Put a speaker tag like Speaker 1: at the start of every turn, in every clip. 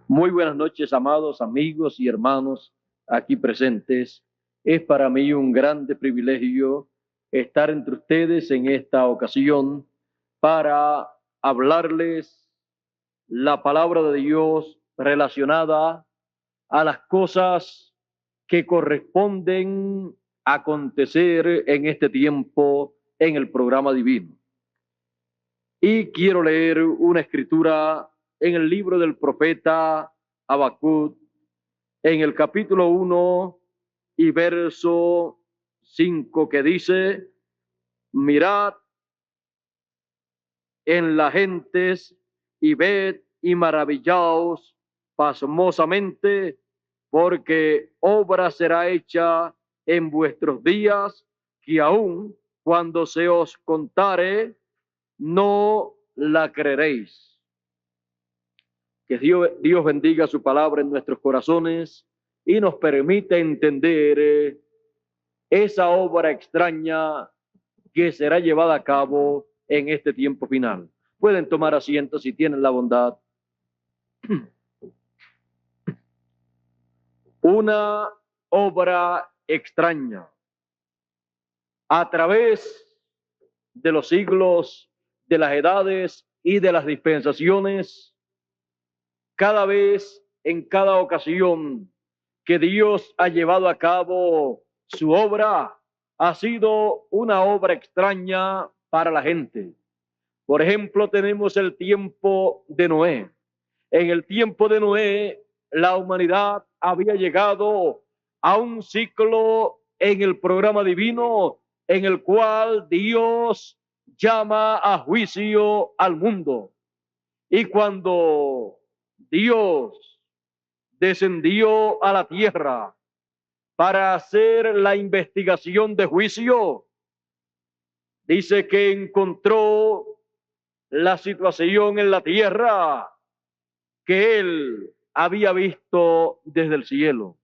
Speaker 1: Muy buenas noches, amados amigos y hermanos aquí presentes. Es para mí un grande privilegio estar entre ustedes en esta ocasión para hablarles la palabra de Dios relacionada a las cosas que corresponden acontecer en este tiempo en el programa divino. Y quiero leer una escritura en el libro del profeta Habacuc, en el capítulo 1 y verso 5, que dice: mirad en las gentes y ved y maravillaos pasmosamente, porque obra será hecha en vuestros días, que aun cuando se os contare, no la creeréis. Que Dios bendiga su palabra en nuestros corazones y nos permita entender esa obra extraña que será llevada a cabo en este tiempo final. Pueden tomar asiento si tienen la bondad. Una obra extraña. A través de los siglos, de las edades y de las dispensaciones, cada vez, en cada ocasión que Dios ha llevado a cabo su obra, ha sido una obra extraña para la gente. Por ejemplo, tenemos el tiempo de Noé. En el tiempo de Noé, la humanidad había llegado a un ciclo en el programa divino en el cual Dios llama a juicio al mundo. Y cuando Dios descendió a la tierra para hacer la investigación de juicio, dice que encontró la situación en la tierra que él había visto desde el cielo.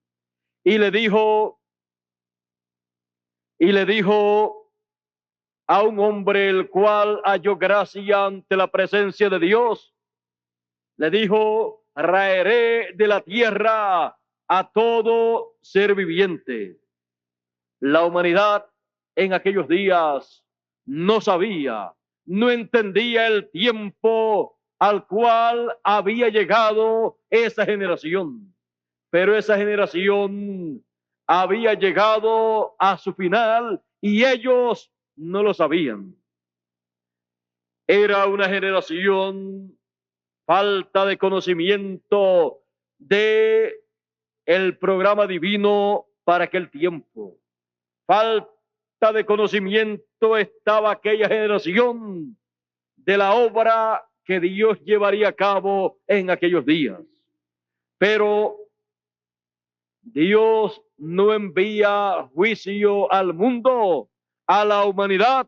Speaker 1: Y le dijo, a un hombre el cual halló gracia ante la presencia de Dios, le dijo: raeré de la tierra a todo ser viviente. La humanidad en aquellos días no sabía, no entendía el tiempo al cual había llegado esa generación. Pero esa generación había llegado a su final y ellos no lo sabían. Era una generación falta de conocimiento de el programa divino para aquel tiempo. Falta de conocimiento estaba aquella generación de la obra que Dios llevaría a cabo en aquellos días. Pero Dios no envía juicio al mundo, a la humanidad.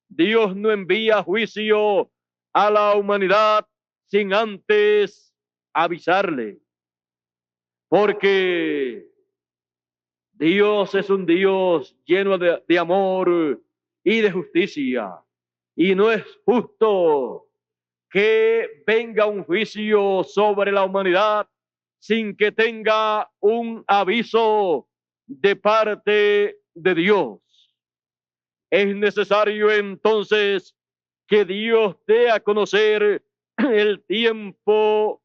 Speaker 1: Dios no envía juicio a la humanidad sin antes avisarle. Porque Dios es un Dios lleno de amor y de justicia. Y no es justo que venga un juicio sobre la humanidad sin que tenga un aviso de parte de Dios. Es necesario entonces que Dios dé a conocer el tiempo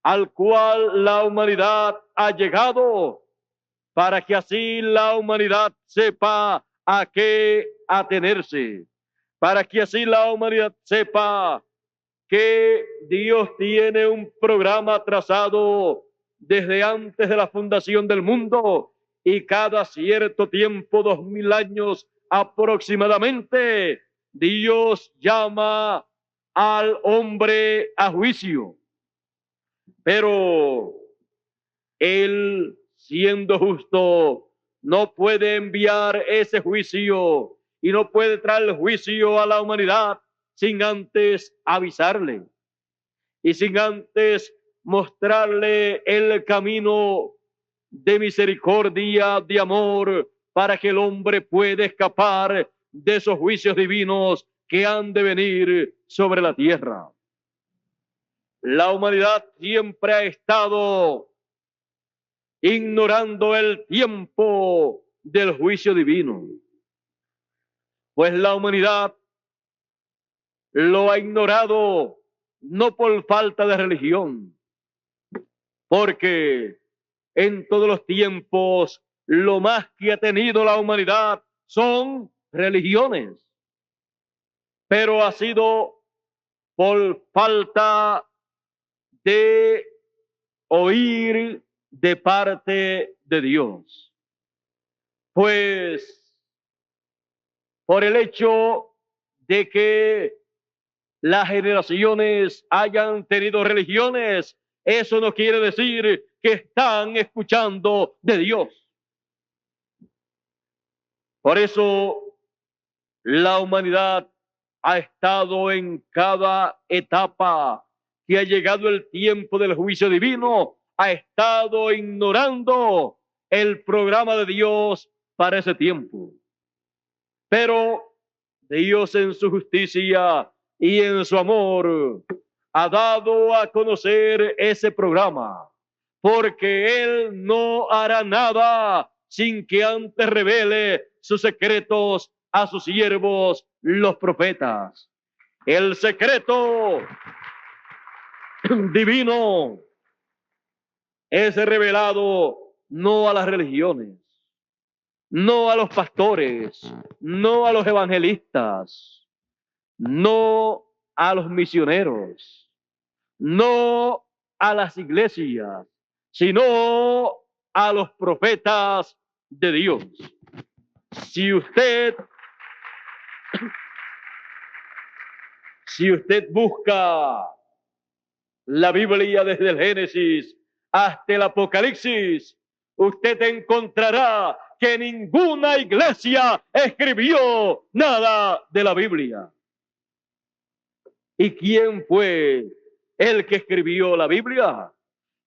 Speaker 1: al cual la humanidad ha llegado, para que así la humanidad sepa a qué atenerse, para que así la humanidad sepa que Dios tiene un programa trazado desde antes de la fundación del mundo, y cada cierto tiempo, 2000 años aproximadamente, Dios llama al hombre a juicio. Pero Él, siendo justo, no puede enviar ese juicio y no puede traer el juicio a la humanidad sin antes avisarle y sin antes mostrarle el camino de misericordia, de amor, para que el hombre pueda escapar de esos juicios divinos que han de venir sobre la tierra. La humanidad siempre ha estado ignorando el tiempo del juicio divino, pues la humanidad lo ha ignorado no por falta de religión, porque en todos los tiempos lo más que ha tenido la humanidad son religiones, pero ha sido por falta de oír de parte de Dios. Pues por el hecho de que las generaciones hayan tenido religiones, eso no quiere decir que están escuchando de Dios. Por eso la humanidad ha estado en cada etapa que ha llegado el tiempo del juicio divino, ha estado ignorando el programa de Dios para ese tiempo. Pero Dios en su justicia y en su amor ha dado a conocer ese programa, porque Él no hará nada sin que antes revele sus secretos a sus siervos, los profetas. El secreto divino es revelado no a las religiones, no a los pastores, no a los evangelistas, no a los misioneros, no a las iglesias, sino a los profetas de Dios. Si usted busca la Biblia desde el Génesis hasta el Apocalipsis, usted encontrará que ninguna iglesia escribió nada de la Biblia. ¿Y quién fue el que escribió la Biblia?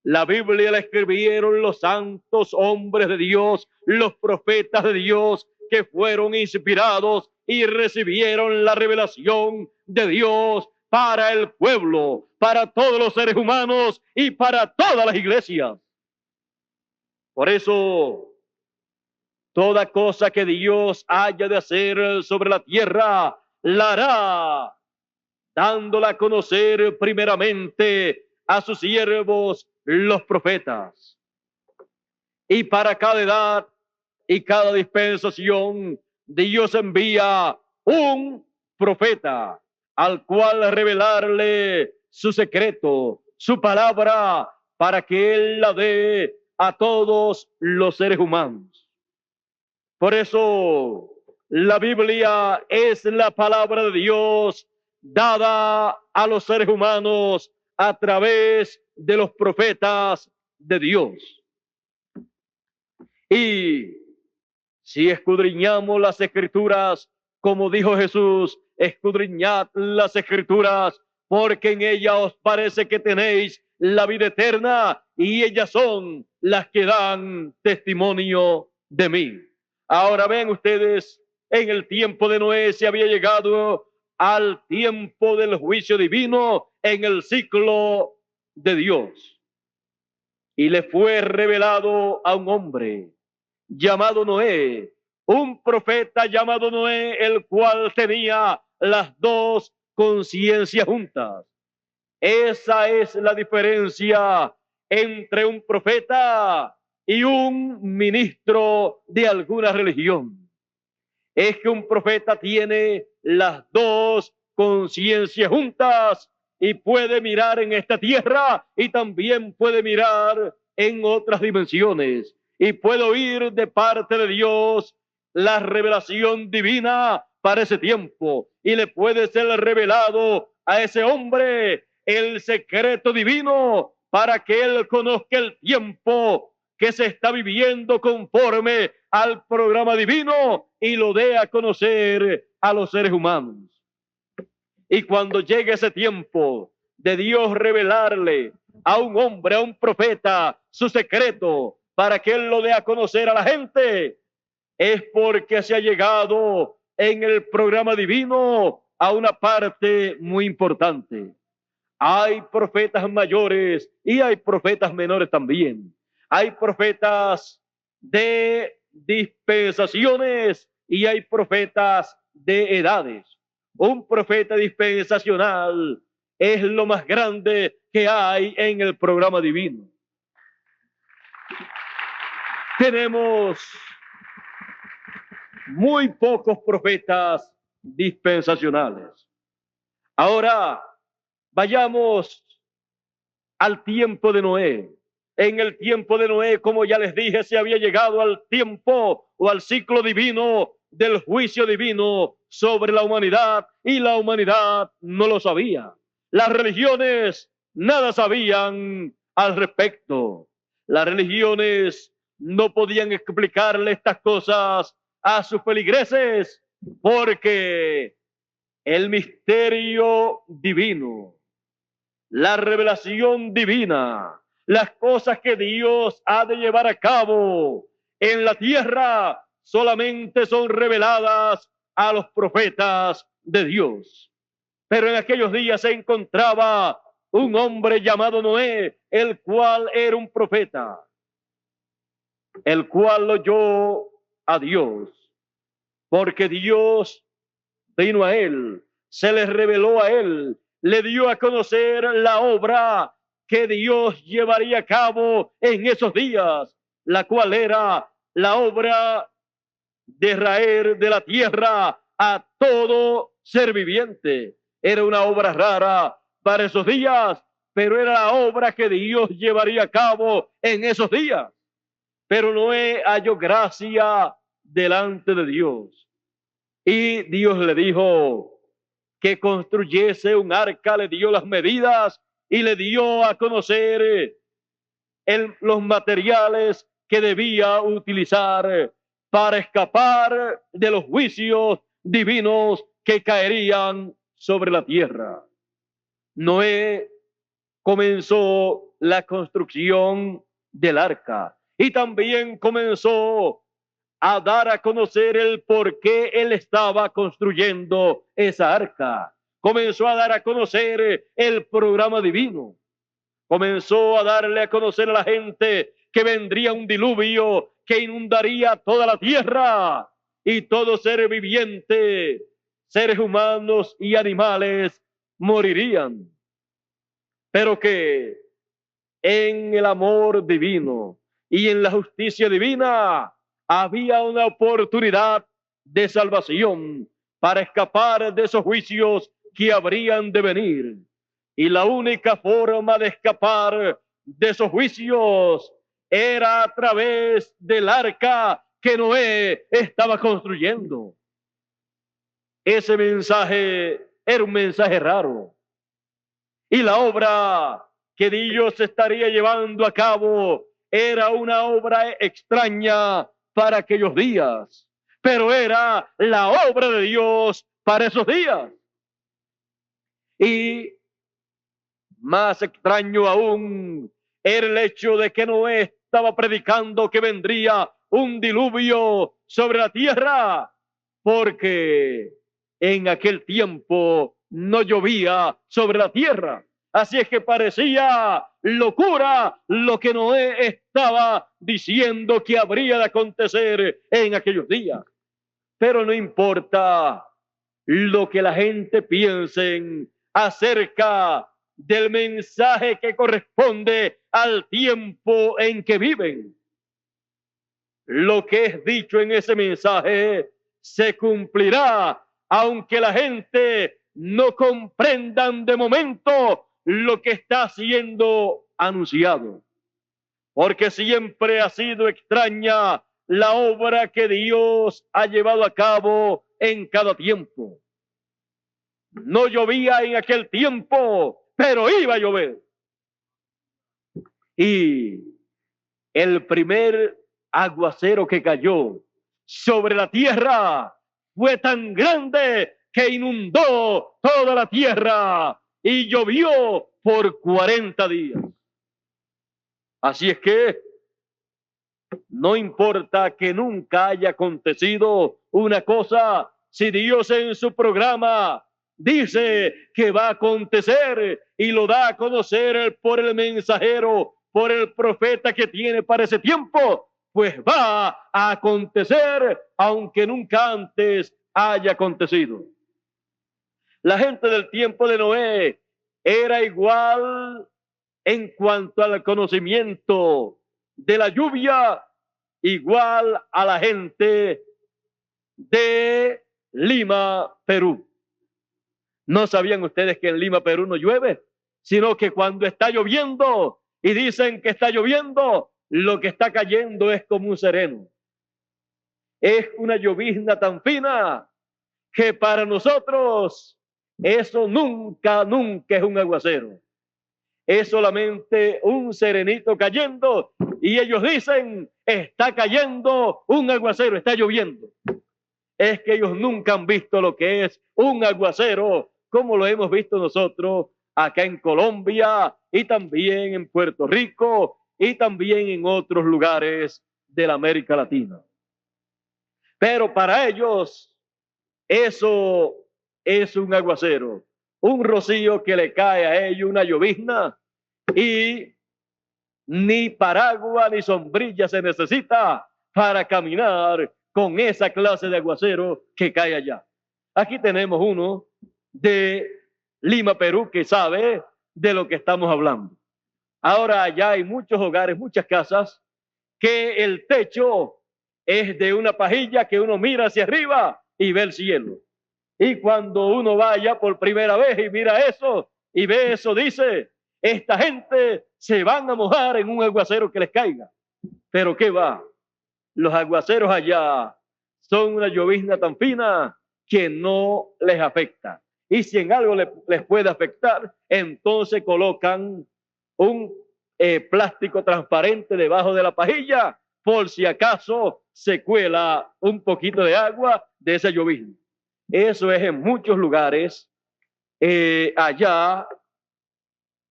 Speaker 1: La Biblia la escribieron los santos hombres de Dios, los profetas de Dios, que fueron inspirados y recibieron la revelación de Dios para el pueblo, para todos los seres humanos y para todas las iglesias. Por eso, toda cosa que Dios haya de hacer sobre la tierra, la hará, dándola a conocer primeramente a sus siervos, los profetas. Y para cada edad y cada dispensación, Dios envía un profeta al cual revelarle su secreto, su palabra, para que Él la dé a todos los seres humanos. Por eso la Biblia es la palabra de Dios dada a los seres humanos a través de los profetas de Dios. Y si escudriñamos las Escrituras, como dijo Jesús, escudriñad las Escrituras, porque en ellas os parece que tenéis la vida eterna, y ellas son las que dan testimonio de mí. Ahora ven ustedes, en el tiempo de Noé se había llegado al tiempo del juicio divino en el ciclo de Dios. Y le fue revelado a un hombre llamado Noé, un profeta llamado Noé, el cual tenía las dos conciencias juntas. Esa es la diferencia entre un profeta y un ministro de alguna religión. Es que un profeta tiene las dos conciencias juntas y puede mirar en esta tierra y también puede mirar en otras dimensiones y puede oír de parte de Dios la revelación divina para ese tiempo, y le puede ser revelado a ese hombre el secreto divino para que él conozca el tiempo que se está viviendo conforme al programa divino y lo dé a conocer a los seres humanos. Y cuando llegue ese tiempo de Dios revelarle a un hombre, a un profeta, su secreto para que él lo dé a conocer a la gente, es porque se ha llegado en el programa divino a una parte muy importante. Hay profetas mayores y hay profetas menores también. Hay profetas de dispensaciones y hay profetas de edades. Un profeta dispensacional es lo más grande que hay en el programa divino. Tenemos muy pocos profetas dispensacionales. Ahora, vayamos al tiempo de Noé. En el tiempo de Noé, como ya les dije, se había llegado al tiempo o al ciclo divino del juicio divino sobre la humanidad, y la humanidad no lo sabía. Las religiones nada sabían al respecto. Las religiones no podían explicarle estas cosas a sus feligreses porque el misterio divino, la revelación divina, las cosas que Dios ha de llevar a cabo en la tierra solamente son reveladas a los profetas de Dios. Pero en aquellos días se encontraba un hombre llamado Noé, el cual era un profeta, el cual oyó a Dios, porque Dios vino a él, se le reveló a él, le dio a conocer la obra que Dios llevaría a cabo en esos días, la cual era la obra de raer de la tierra a todo ser viviente. Era una obra rara para esos días, pero era la obra que Dios llevaría a cabo en esos días. Pero Noé halló gracia delante de Dios. Y Dios le dijo que construyese un arca, le dio las medidas y le dio a conocer los materiales que debía utilizar para escapar de los juicios divinos que caerían sobre la tierra. Noé comenzó la construcción del arca y también comenzó a dar a conocer el por qué él estaba construyendo esa arca. Comenzó a dar a conocer el programa divino. Comenzó a darle a conocer a la gente que vendría un diluvio que inundaría toda la tierra y todo ser viviente, seres humanos y animales, morirían. Pero que en el amor divino y en la justicia divina había una oportunidad de salvación para escapar de esos juicios que habrían de venir. Y la única forma de escapar de esos juicios era a través del arca que Noé estaba construyendo. Ese mensaje era un mensaje raro. Y la obra que Dios estaría llevando a cabo era una obra extraña para aquellos días, pero era la obra de Dios para esos días. Y más extraño aún era el hecho de que Noé estaba predicando que vendría un diluvio sobre la tierra, porque en aquel tiempo no llovía sobre la tierra. Así es que parecía locura lo que Noé estaba diciendo que habría de acontecer en aquellos días. Pero no importa lo que la gente piense acerca del mensaje que corresponde al tiempo en que viven. Lo que es dicho en ese mensaje se cumplirá, aunque la gente no comprendan de momento lo que está siendo anunciado. Porque siempre ha sido extraña la obra que Dios ha llevado a cabo en cada tiempo. No llovía en aquel tiempo, pero iba a llover. Y el primer aguacero que cayó sobre la tierra fue tan grande que inundó toda la tierra y llovió por 40 días. Así es que no importa que nunca haya acontecido una cosa, si Dios en su programa dice que va a acontecer y lo da a conocer por el mensajero, por el profeta que tiene para ese tiempo, pues va a acontecer aunque nunca antes haya acontecido. La gente del tiempo de Noé era igual en cuanto al conocimiento de la lluvia, igual a la gente de Lima, Perú. ¿No sabían ustedes que en Lima, Perú no llueve? Sino que cuando está lloviendo y dicen que está lloviendo, lo que está cayendo es como un sereno. Es una llovizna tan fina que para nosotros eso nunca es un aguacero. Es solamente un serenito cayendo y ellos dicen, está cayendo un aguacero, está lloviendo. Es que ellos nunca han visto lo que es un aguacero, como lo hemos visto nosotros acá en Colombia y también en Puerto Rico y también en otros lugares de la América Latina. Pero para ellos eso es un aguacero, un rocío que le cae a ellos, una llovizna, y ni paraguas ni sombrilla se necesita para caminar con esa clase de aguacero que cae allá. Aquí tenemos uno de Lima, Perú, que sabe de lo que estamos hablando. Ahora allá hay muchos hogares, muchas casas, que el techo es de una pajilla que uno mira hacia arriba y ve el cielo. Y cuando uno vaya por primera vez y mira eso y ve eso, dice, esta gente se van a mojar en un aguacero que les caiga. Pero ¿qué va? Los aguaceros allá son una llovizna tan fina que no les afecta. Y si en algo les puede afectar, entonces colocan un plástico transparente debajo de la pajilla por si acaso se cuela un poquito de agua de esa llovizna. Eso es en muchos lugares. Allá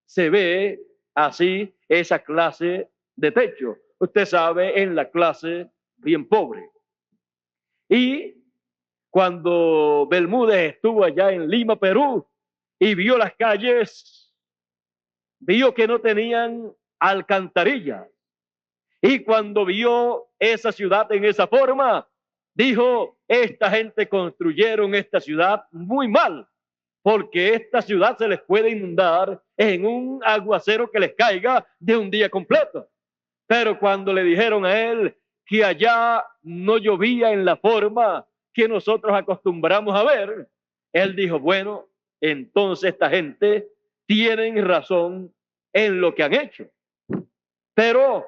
Speaker 1: se ve así esa clase de techo. Usted sabe, en la clase bien pobre. Y cuando Bermúdez estuvo allá en Lima, Perú, y vio las calles, vio que no tenían alcantarillas. Y cuando vio esa ciudad en esa forma, dijo, esta gente construyeron esta ciudad muy mal, porque esta ciudad se les puede inundar en un aguacero que les caiga de un día completo. Pero cuando le dijeron a él que allá no llovía en la forma que nosotros acostumbramos a ver, él dijo, bueno, entonces esta gente tiene razón en lo que han hecho. Pero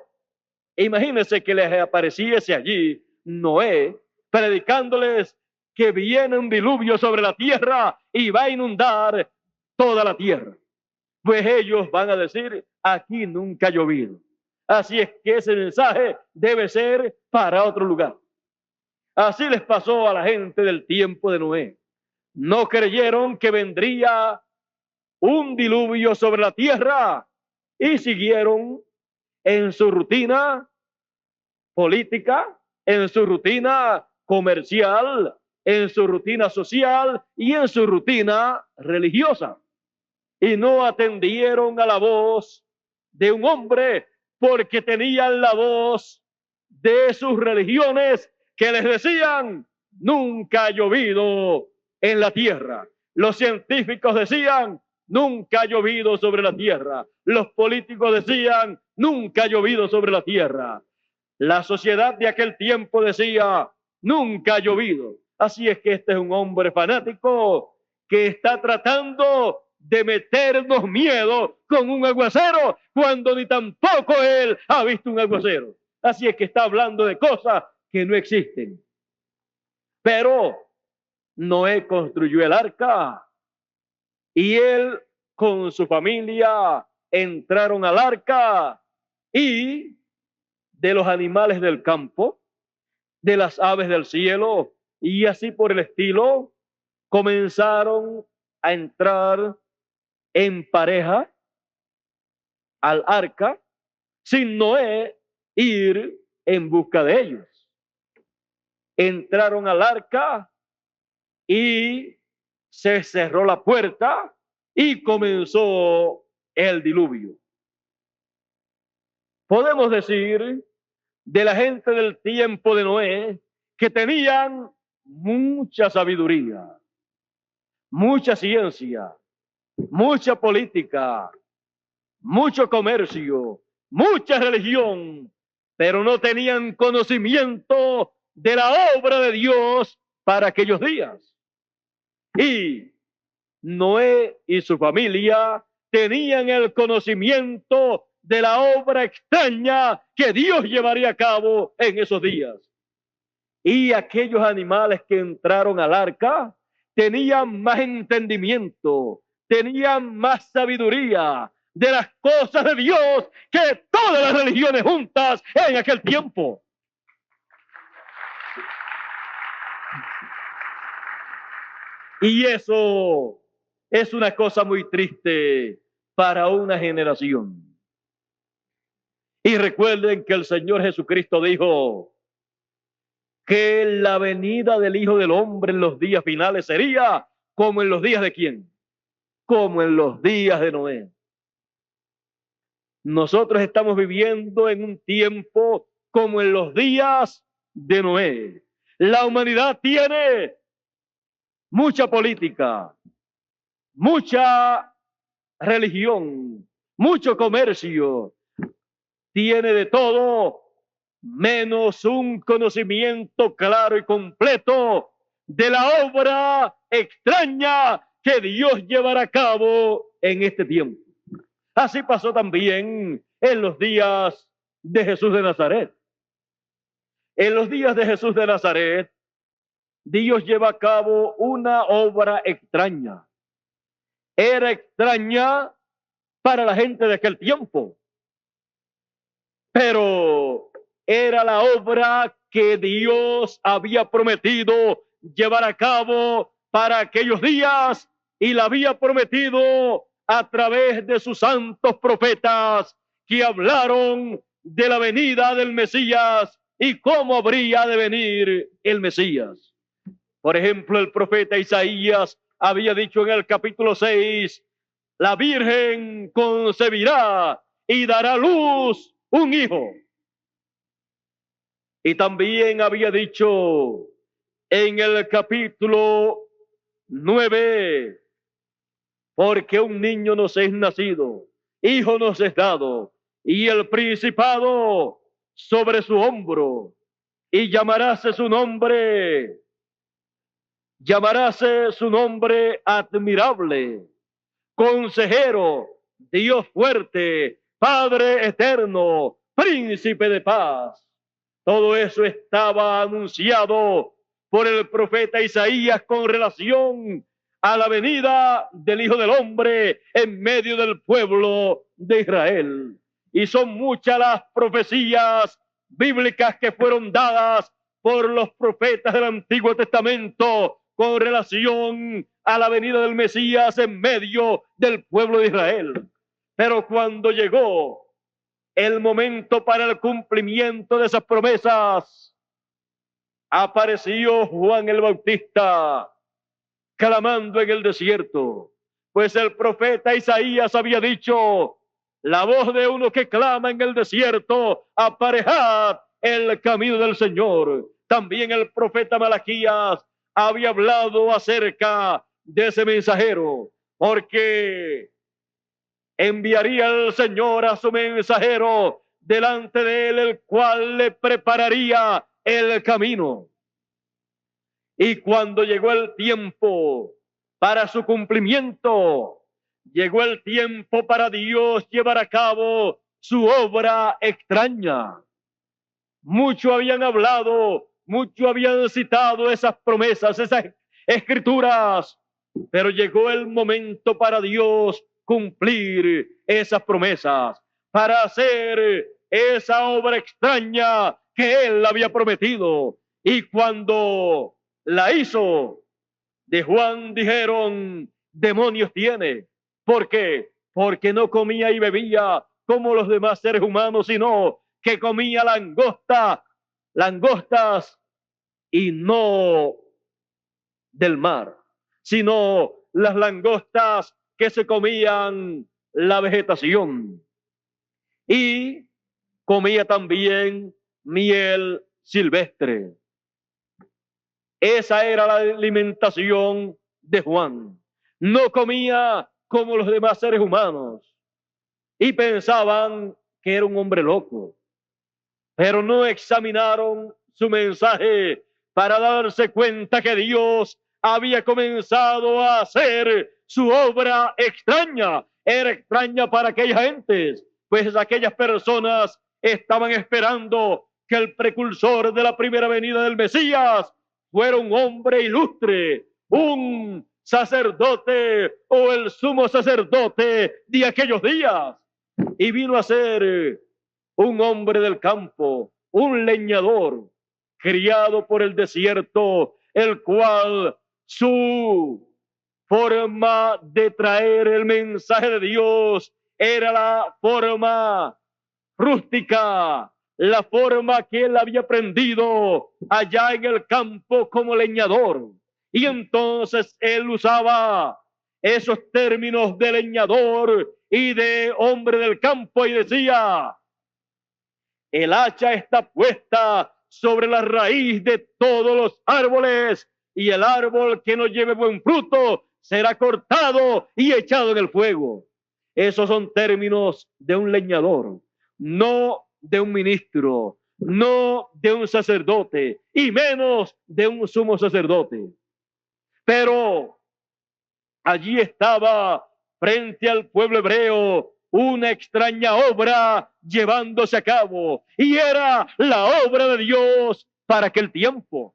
Speaker 1: imagínense que les apareciese allí Noé predicándoles que viene un diluvio sobre la tierra y va a inundar toda la tierra. Pues ellos van a decir, aquí nunca ha llovido. Así es que ese mensaje debe ser para otro lugar. Así les pasó a la gente del tiempo de Noé. No creyeron que vendría un diluvio sobre la tierra y siguieron en su rutina política, en su rutina comercial, en su rutina social y en su rutina religiosa. Y no atendieron a la voz de un hombre porque tenían la voz de sus religiones que les decían, nunca ha llovido en la tierra. Los científicos decían, nunca ha llovido sobre la tierra. Los políticos decían, nunca ha llovido sobre la tierra. La sociedad de aquel tiempo decía, nunca ha llovido. Así es que este es un hombre fanático que está tratando de meternos miedo con un aguacero cuando ni tampoco él ha visto un aguacero. Así es que está hablando de cosas que no existen. Pero Noé construyó el arca y él con su familia entraron al arca y de los animales del campo, de las aves del cielo y así por el estilo, comenzaron a entrar en pareja al arca sin Noé ir en busca de ellos. Entraron al arca y se cerró la puerta y comenzó el diluvio. Podemos decir de la gente del tiempo de Noé que tenían mucha sabiduría, mucha ciencia, mucha política, mucho comercio, mucha religión, pero no tenían conocimiento de la obra de Dios para aquellos días. Y Noé y su familia tenían el conocimiento de la obra extraña que Dios llevaría a cabo en esos días. Y aquellos animales que entraron al arca tenían más entendimiento, tenían más sabiduría de las cosas de Dios que todas las religiones juntas en aquel tiempo. Y eso es una cosa muy triste para una generación. Y recuerden que el Señor Jesucristo dijo que la venida del Hijo del Hombre en los días finales sería como en los días de ¿quién? Como en los días de Noé. Nosotros estamos viviendo en un tiempo como en los días de Noé. La humanidad tiene mucha política, mucha religión, mucho comercio, tiene de todo menos un conocimiento claro y completo de la obra extraña que Dios llevará a cabo en este tiempo. Así pasó también en los días de Jesús de Nazaret. En los días de Jesús de Nazaret, Dios lleva a cabo una obra extraña. Era extraña para la gente de aquel tiempo, pero era la obra que Dios había prometido llevar a cabo para aquellos días y la había prometido a través de sus santos profetas que hablaron de la venida del Mesías y cómo habría de venir el Mesías. Por ejemplo, el profeta Isaías había dicho en el capítulo 6, la Virgen concebirá y dará luz un hijo. Y también había dicho en el capítulo 9, porque un niño nos es nacido, hijo nos es dado, y el principado sobre su hombro, y llamándose su nombre admirable, consejero, Dios fuerte, Padre eterno, príncipe de paz. Todo eso estaba anunciado por el profeta Isaías con relación a la venida del Hijo del Hombre en medio del pueblo de Israel. Y son muchas las profecías bíblicas que fueron dadas por los profetas del Antiguo Testamento con relación a la venida del Mesías en medio del pueblo de Israel. Pero cuando llegó el momento para el cumplimiento de esas promesas, apareció Juan el Bautista clamando en el desierto, pues el profeta Isaías había dicho, la voz de uno que clama en el desierto, aparejad el camino del Señor. También el profeta Malaquías había hablado acerca de ese mensajero, porque enviaría el Señor a su mensajero delante de él, el cual le prepararía el camino. Y cuando llegó el tiempo para su cumplimiento, llegó el tiempo para Dios llevar a cabo su obra extraña. Muchos habían hablado, muchos habían citado esas promesas, esas escrituras, pero llegó el momento para Dios cumplir esas promesas, para hacer esa obra extraña que Él había prometido. Y cuando la hizo, de Juan dijeron, demonios tiene. ¿Por qué? Porque no comía y bebía como los demás seres humanos, sino que comía langostas y no del mar. sino las langostas que se comían la vegetación. Y comía también miel silvestre. Esa era la alimentación de Juan. No comía como los demás seres humanos y pensaban que era un hombre loco, pero no examinaron su mensaje para darse cuenta que Dios había comenzado a hacer su obra extraña. Era extraña para aquellas gentes, pues aquellas personas estaban esperando que el precursor de la primera venida del Mesías fuera un hombre ilustre, un sacerdote o el sumo sacerdote de aquellos días. Y vino a ser un hombre del campo, un leñador, criado por el desierto, el cual su forma de traer el mensaje de Dios era la forma rústica, la forma que él había aprendido allá en el campo como leñador. Y entonces él usaba esos términos de leñador y de hombre del campo y decía: el hacha está puesta sobre la raíz de todos los árboles, y el árbol que no lleve buen fruto será cortado y echado en el fuego. Esos son términos de un leñador, no de un ministro, no de un sacerdote, y menos de un sumo sacerdote. Pero allí estaba frente al pueblo hebreo una extraña obra llevándose a cabo, y era la obra de Dios para aquel tiempo.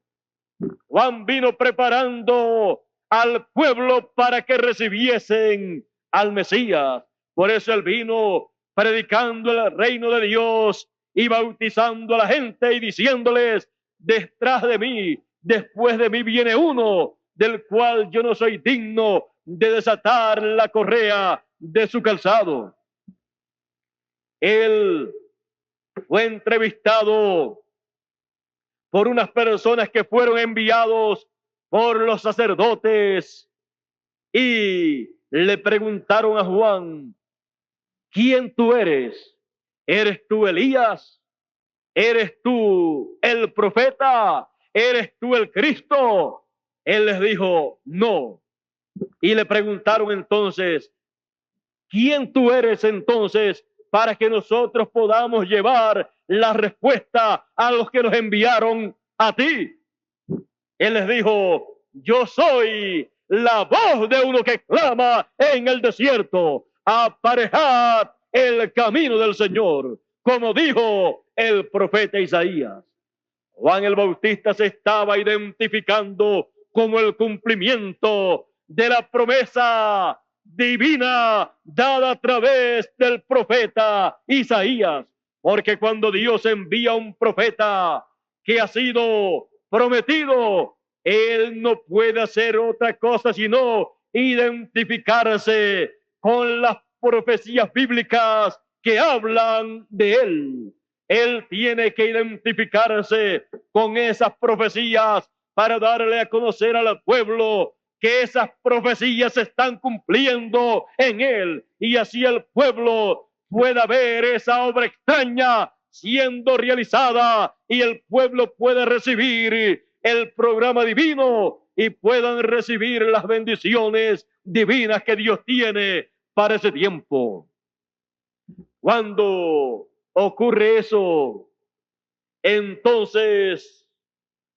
Speaker 1: Juan vino preparando al pueblo para que recibiesen al Mesías. Por eso él vino predicando el reino de Dios y bautizando a la gente y diciéndoles: detrás de mí, después de mí viene uno del cual yo no soy digno de desatar la correa de su calzado. Él fue entrevistado por unas personas que fueron enviados por los sacerdotes y le preguntaron a Juan: ¿quién tú eres? ¿Eres tú Elías? ¿Eres tú el profeta? ¿Eres tú el Cristo? Él les dijo: no. Y le preguntaron entonces: ¿quién tú eres entonces para que nosotros podamos llevar la respuesta a los que nos enviaron a ti? Él les dijo: yo soy la voz de uno que clama en el desierto: aparejad el camino del Señor, como dijo el profeta Isaías. Juan el Bautista se estaba identificando como el cumplimiento de la promesa divina dada a través del profeta Isaías, porque cuando Dios envía a un profeta que ha sido prometido, él no puede hacer otra cosa sino identificarse con las profecías bíblicas que hablan de él. Él tiene que identificarse con esas profecías para darle a conocer al pueblo que esas profecías se están cumpliendo en él, y así el pueblo pueda ver esa obra extraña siendo realizada y el pueblo puede recibir el programa divino y puedan recibir las bendiciones divinas que Dios tiene para ese tiempo. Cuando ocurre eso, entonces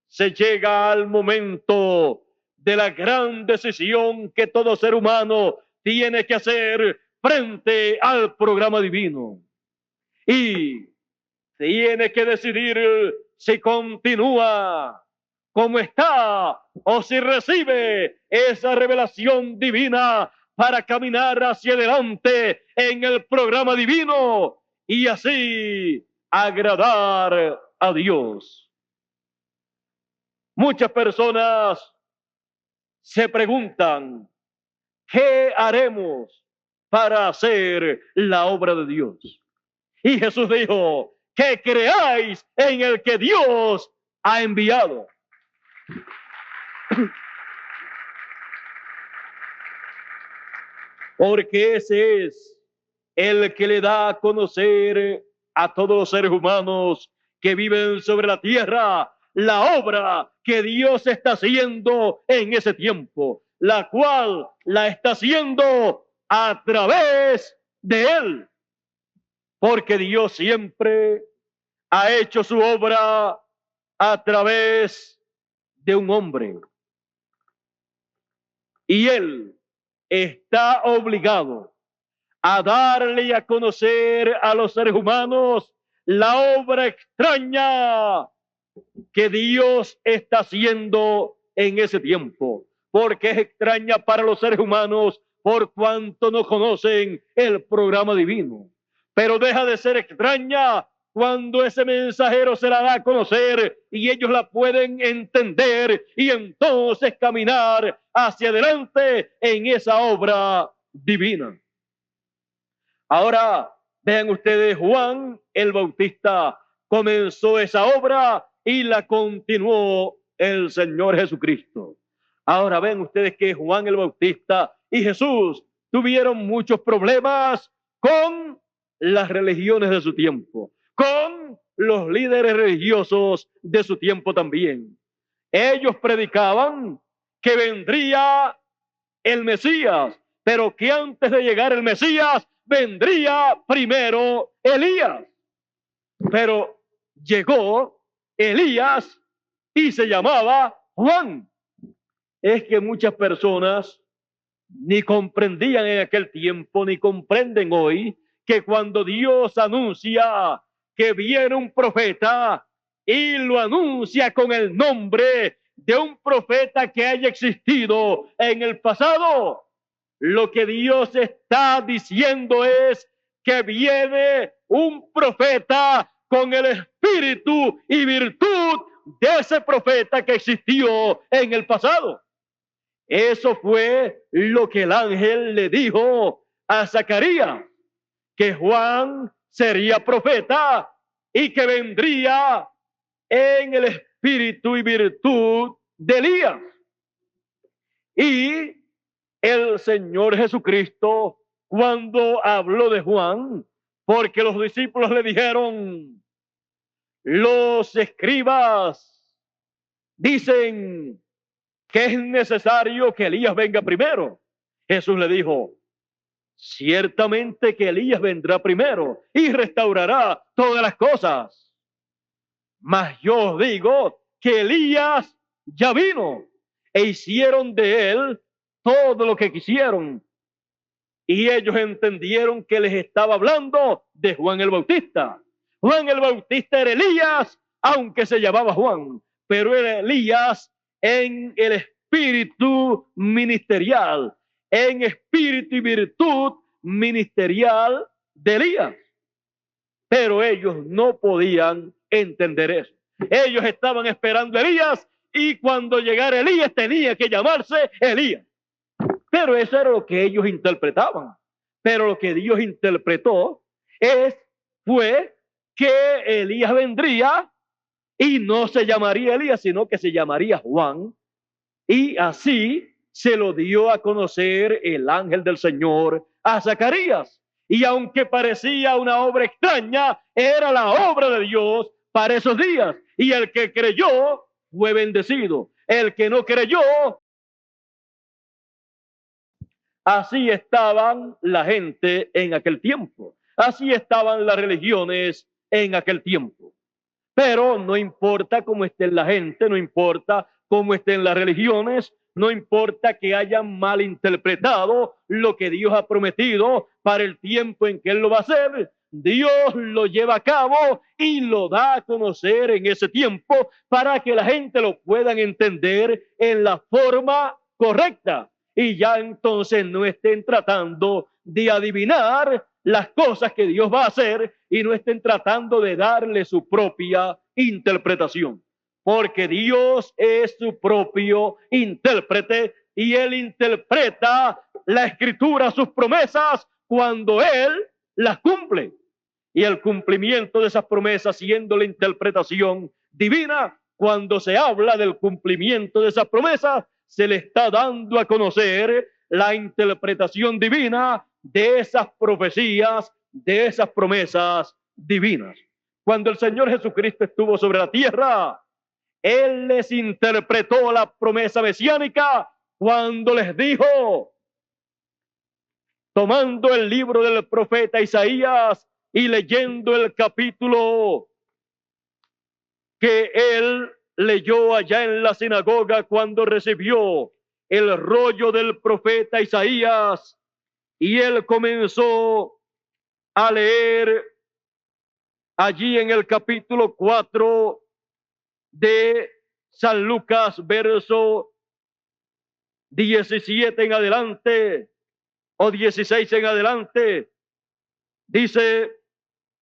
Speaker 1: se llega al momento de la gran decisión que todo ser humano tiene que hacer frente al programa divino. Y tiene que decidir si continúa como está o si recibe esa revelación divina para caminar hacia adelante en el programa divino y así agradar a Dios. Muchas personas se preguntan: ¿qué haremos para hacer la obra de Dios? Y Jesús dijo: que creáis en el que Dios ha enviado. porque ese es el que le da a conocer a todos los seres humanos que viven sobre la tierra la obra que Dios está haciendo en ese tiempo, la cual la está haciendo a través de él, porque Dios siempre ha hecho su obra a través de un hombre. Y él está obligado a darle y a conocer a los seres humanos la obra extraña que Dios está haciendo en ese tiempo, porque es extraña para los seres humanos por cuanto no conocen el programa divino, pero deja de ser extraña cuando ese mensajero se la da a conocer y ellos la pueden entender y entonces caminar hacia adelante en esa obra divina. Ahora vean ustedes, Juan el Bautista comenzó esa obra y la continuó el Señor Jesucristo. Ahora ven ustedes que Juan el Bautista y Jesús tuvieron muchos problemas con las religiones de su tiempo, con los líderes religiosos de su tiempo también. Ellos predicaban que vendría el Mesías, pero que antes de llegar el Mesías vendría primero Elías. Pero llegó Elías y se llamaba Juan. Es que muchas personas ni comprendían en aquel tiempo, ni comprenden hoy, que cuando Dios anuncia que viene un profeta y lo anuncia con el nombre de un profeta que haya existido en el pasado, lo que Dios está diciendo es que viene un profeta con el espíritu y virtud de ese profeta que existió en el pasado. Eso fue lo que el ángel le dijo a Zacarías, que Juan sería profeta y que vendría en el espíritu y virtud de Elías. Y el Señor Jesucristo, cuando habló de Juan, porque los discípulos le dijeron, los escribas dicen que es necesario que Elías venga primero. Jesús le dijo, ciertamente que Elías vendrá primero y restaurará todas las cosas. Mas yo os digo que Elías ya vino e hicieron de él todo lo que quisieron. Y ellos entendieron que les estaba hablando de Juan el Bautista. Juan el Bautista era Elías, aunque se llamaba Juan, pero era Elías en el espíritu ministerial, en espíritu y virtud ministerial de Elías. Pero ellos no podían entender eso. Ellos estaban esperando a Elías y cuando llegara Elías tenía que llamarse Elías. Pero eso era lo que ellos interpretaban. Pero lo que Dios interpretó fue que Elías vendría y no se llamaría Elías, sino que se llamaría Juan. Y así se lo dio a conocer el ángel del Señor a Zacarías. Y aunque parecía una obra extraña, era la obra de Dios para esos días. Y el que creyó fue bendecido. El que no creyó, así estaban la gente en aquel tiempo. Así estaban las religiones en aquel tiempo. Pero no importa cómo esté la gente, no importa cómo estén las religiones, no importa que hayan malinterpretado lo que Dios ha prometido para el tiempo en que Él lo va a hacer. Dios lo lleva a cabo y lo da a conocer en ese tiempo para que la gente lo puedan entender en la forma correcta. Y ya entonces no estén tratando de adivinar las cosas que Dios va a hacer y no estén tratando de darle su propia interpretación. Porque Dios es su propio intérprete y Él interpreta la Escritura, sus promesas, cuando Él las cumple. Y el cumplimiento de esas promesas, siendo la interpretación divina, cuando se habla del cumplimiento de esas promesas, se le está dando a conocer la interpretación divina de esas profecías, de esas promesas divinas. Cuando el Señor Jesucristo estuvo sobre la tierra, Él les interpretó la promesa mesiánica cuando les dijo, tomando el libro del profeta Isaías y leyendo el capítulo que él leyó allá en la sinagoga cuando recibió el rollo del profeta Isaías, y él comenzó a leer allí en el capítulo 4 de San Lucas, verso 17 en adelante o 16 en adelante. Dice,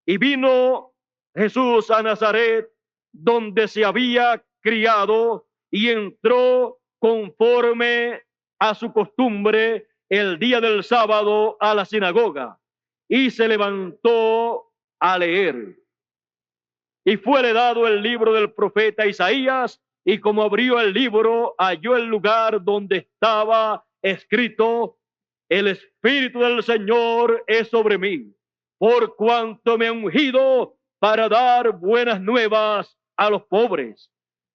Speaker 1: y vino Jesús a Nazaret, donde se había criado, y entró conforme a su costumbre el día del sábado a la sinagoga, y se levantó a leer. Y fuele dado el libro del profeta Isaías, y como abrió el libro, halló el lugar donde estaba escrito, el Espíritu del Señor es sobre mí, por cuanto me ha ungido para dar buenas nuevas a los pobres.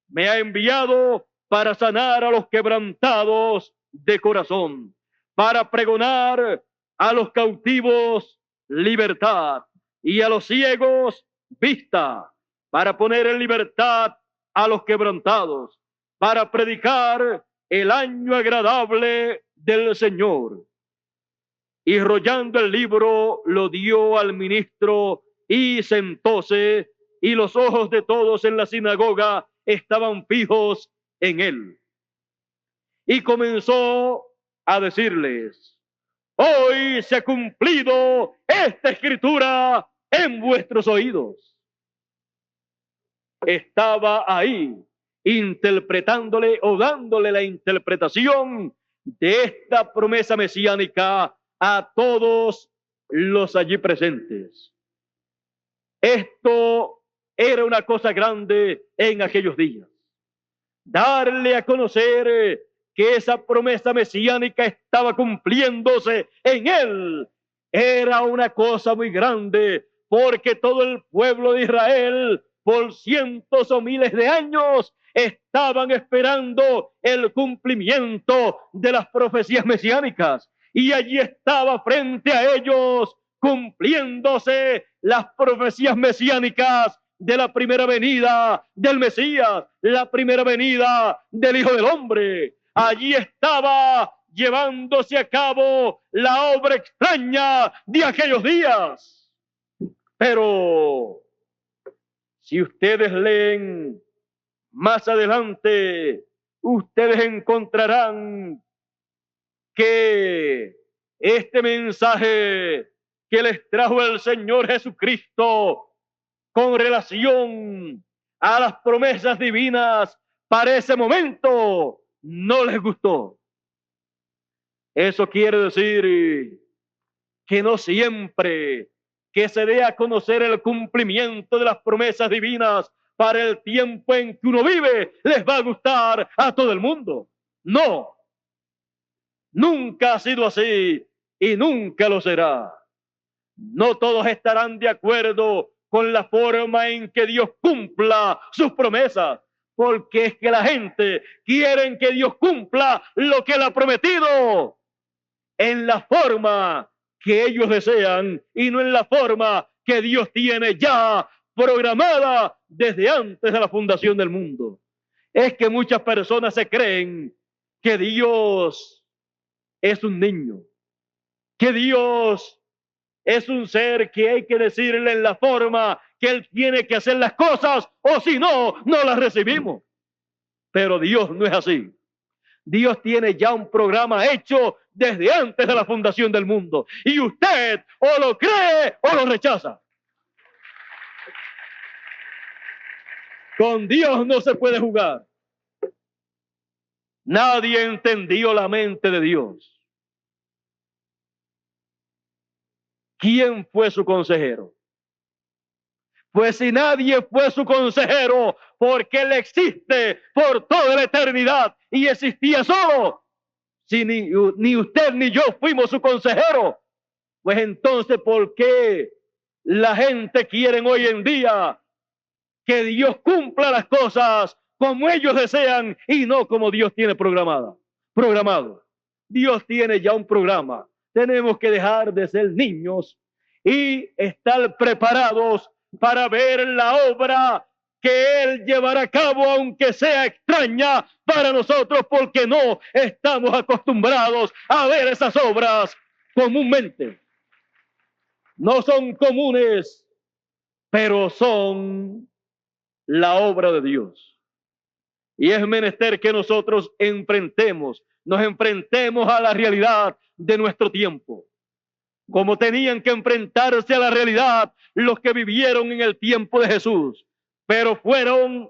Speaker 1: Me ha enviado para sanar a los quebrantados de corazón, para pregonar a los cautivos libertad y a los ciegos vista, para poner en libertad a los quebrantados, para predicar el año agradable del Señor. Y rollando el libro lo dio al ministro y sentóse, y los ojos de todos en la sinagoga estaban fijos en él. Y comenzó a decirles, hoy se ha cumplido esta escritura en vuestros oídos. Estaba ahí interpretándole o dándole la interpretación de esta promesa mesiánica a todos los allí presentes. Esto era una cosa grande en aquellos días. Darle a conocer que esa promesa mesiánica estaba cumpliéndose en él era una cosa muy grande, porque todo el pueblo de Israel por cientos o miles de años estaban esperando el cumplimiento de las profecías mesiánicas, y allí estaba frente a ellos cumpliéndose las profecías mesiánicas de la primera venida del Mesías, la primera venida del Hijo del Hombre. Allí estaba llevándose a cabo la obra extraña de aquellos días. Pero si ustedes leen más adelante, ustedes encontrarán que este mensaje que les trajo el Señor Jesucristo con relación a las promesas divinas para ese momento no les gustó. Eso quiere decir que no siempre que se dé a conocer el cumplimiento de las promesas divinas para el tiempo en que uno vive les va a gustar a todo el mundo. No, nunca ha sido así y nunca lo será. No todos estarán de acuerdo con la forma en que Dios cumpla sus promesas, porque es que la gente quiere que Dios cumpla lo que Él ha prometido en la forma que ellos desean y no en la forma que Dios tiene ya programada desde antes de la fundación del mundo. Es que muchas personas se creen que Dios es un niño, que Dios es un ser que hay que decirle en la forma que Él tiene que hacer las cosas, o si no, no las recibimos. Pero Dios no es así. Dios tiene ya un programa hecho desde antes de la fundación del mundo. Y usted o lo cree o lo rechaza. Con Dios no se puede jugar. Nadie entendió la mente de Dios. ¿Quién fue su consejero? Pues si nadie fue su consejero, porque Él existe por toda la eternidad y existía solo, si ni usted ni yo fuimos su consejero? Pues entonces, ¿por qué la gente quiere hoy en día que Dios cumpla las cosas como ellos desean y no como Dios tiene programado? Dios tiene ya un programa. Tenemos que dejar de ser niños y estar preparados para ver la obra que Él llevará a cabo, aunque sea extraña para nosotros, porque no estamos acostumbrados a ver esas obras comúnmente. No son comunes, pero son la obra de Dios. Y es menester que nosotros nos enfrentemos a la realidad de nuestro tiempo, como tenían que enfrentarse a la realidad los que vivieron en el tiempo de Jesús, pero fueron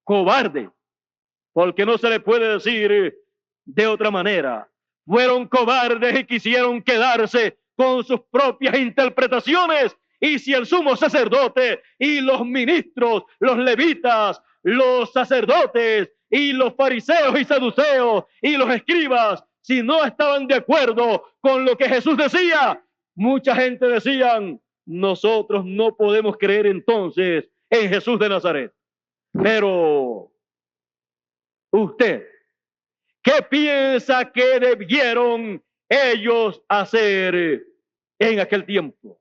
Speaker 1: cobardes, porque no se le puede decir de otra manera. Fueron cobardes y quisieron quedarse con sus propias interpretaciones. Y si el sumo sacerdote y los ministros, los levitas, los sacerdotes y los fariseos y saduceos y los escribas, si no estaban de acuerdo con lo que Jesús decía, mucha gente decían, nosotros no podemos creer entonces en Jesús de Nazaret. Pero usted, ¿qué piensa que debieron ellos hacer en aquel tiempo?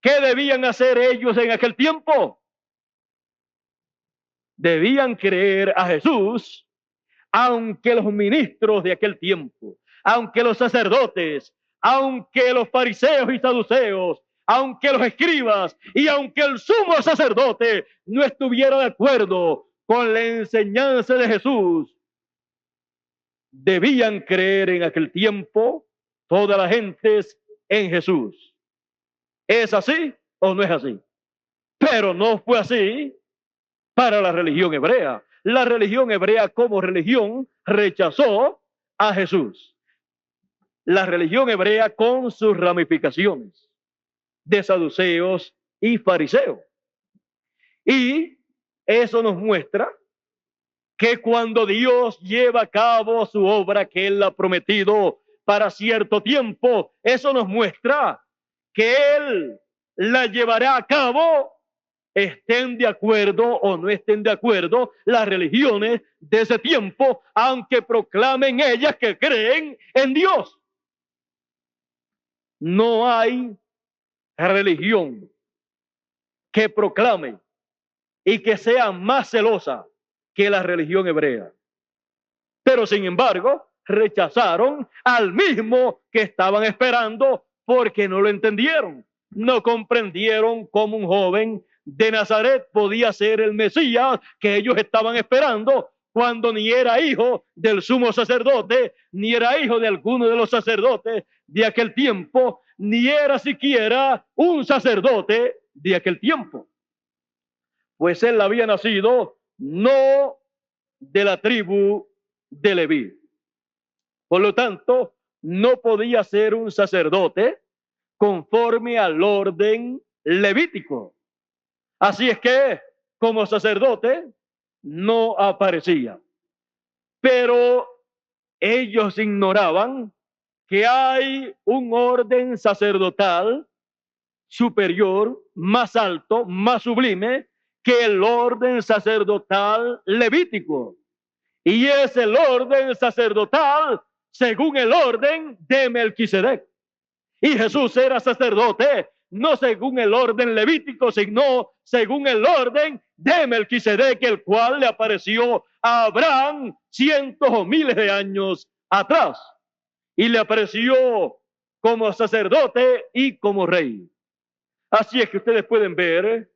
Speaker 1: ¿Qué debían hacer ellos en aquel tiempo? Debían creer a Jesús, aunque los ministros de aquel tiempo, aunque los sacerdotes, aunque los fariseos y saduceos, aunque los escribas y aunque el sumo sacerdote no estuviera de acuerdo con la enseñanza de Jesús, debían creer en aquel tiempo todas las gentes en Jesús. ¿Es así o no es así? Pero no fue así para la religión hebrea. La religión hebrea como religión rechazó a Jesús. La religión hebrea con sus ramificaciones de saduceos y fariseos. Y eso nos muestra que cuando Dios lleva a cabo su obra que Él ha prometido para cierto tiempo, eso nos muestra que Él la llevará a cabo, estén de acuerdo o no estén de acuerdo las religiones de ese tiempo, aunque proclamen ellas que creen en Dios. No hay religión que proclame y que sea más celosa que la religión hebrea. Pero sin embargo, rechazaron al mismo que estaban esperando porque no lo entendieron. No comprendieron cómo un joven de Nazaret podía ser el Mesías que ellos estaban esperando, cuando ni era hijo del sumo sacerdote, ni era hijo de alguno de los sacerdotes de aquel tiempo, ni era siquiera un sacerdote de aquel tiempo. Pues él había nacido no de la tribu de Leví. Por lo tanto, no podía ser un sacerdote conforme al orden levítico. Así es que, como sacerdote, no aparecía. Pero ellos ignoraban que hay un orden sacerdotal superior, más alto, más sublime que el orden sacerdotal levítico. Y es el orden sacerdotal según el orden de Melquisedec. Y Jesús era sacerdote no según el orden levítico, sino según el orden de Melquisedec, el cual le apareció a Abraham cientos o miles de años atrás. Y le apareció como sacerdote y como rey. Así es que ustedes pueden ver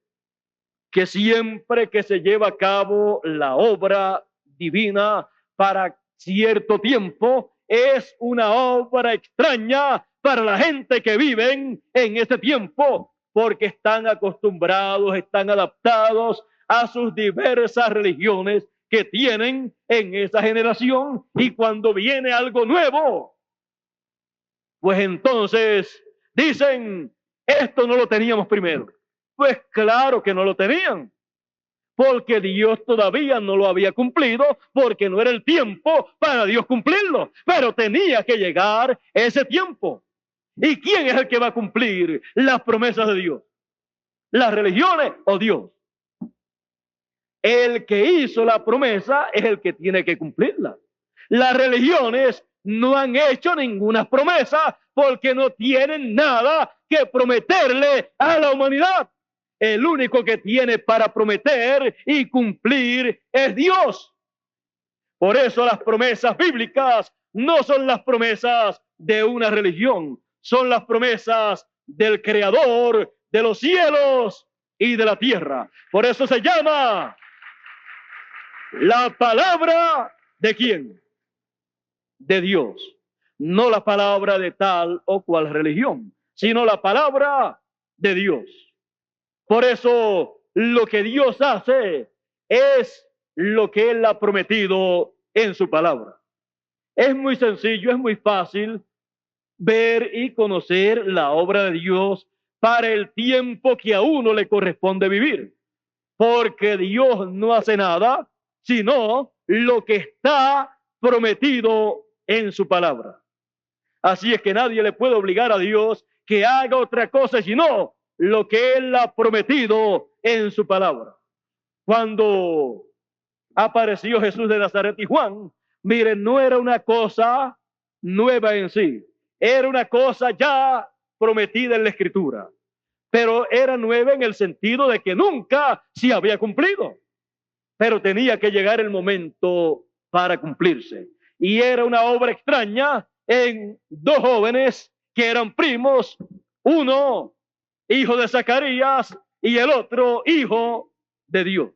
Speaker 1: que siempre que se lleva a cabo la obra divina para cierto tiempo, es una obra extraña para la gente que viven en este tiempo, porque están acostumbrados, están adaptados a sus diversas religiones que tienen en esa generación, y cuando viene algo nuevo, pues entonces dicen, esto no lo teníamos primero. Pues claro que no lo tenían, porque Dios todavía no lo había cumplido, porque no era el tiempo para Dios cumplirlo, pero tenía que llegar ese tiempo. ¿Y quién es el que va a cumplir las promesas de Dios? ¿Las religiones o Dios? El que hizo la promesa es el que tiene que cumplirla. Las religiones no han hecho ninguna promesa porque no tienen nada que prometerle a la humanidad. El único que tiene para prometer y cumplir es Dios. Por eso las promesas bíblicas no son las promesas de una religión, son las promesas del Creador de los cielos y de la tierra. Por eso se llama la palabra de ¿quién? De Dios. No la palabra de tal o cual religión, sino la palabra de Dios. Por eso lo que Dios hace es lo que Él ha prometido en su palabra. Es muy sencillo, es muy fácil ver y conocer la obra de Dios para el tiempo que a uno le corresponde vivir. Porque Dios no hace nada sino lo que está prometido en su palabra. Así es que nadie le puede obligar a Dios que haga otra cosa sino lo que Él ha prometido en su palabra. Cuando apareció Jesús de Nazaret y Juan, miren, no era una cosa nueva en sí, era una cosa ya prometida en la Escritura, pero era nueva en el sentido de que nunca se había cumplido, pero tenía que llegar el momento para cumplirse. Y era una obra extraña en dos jóvenes que eran primos, uno hijo de Zacarías y el otro hijo de Dios.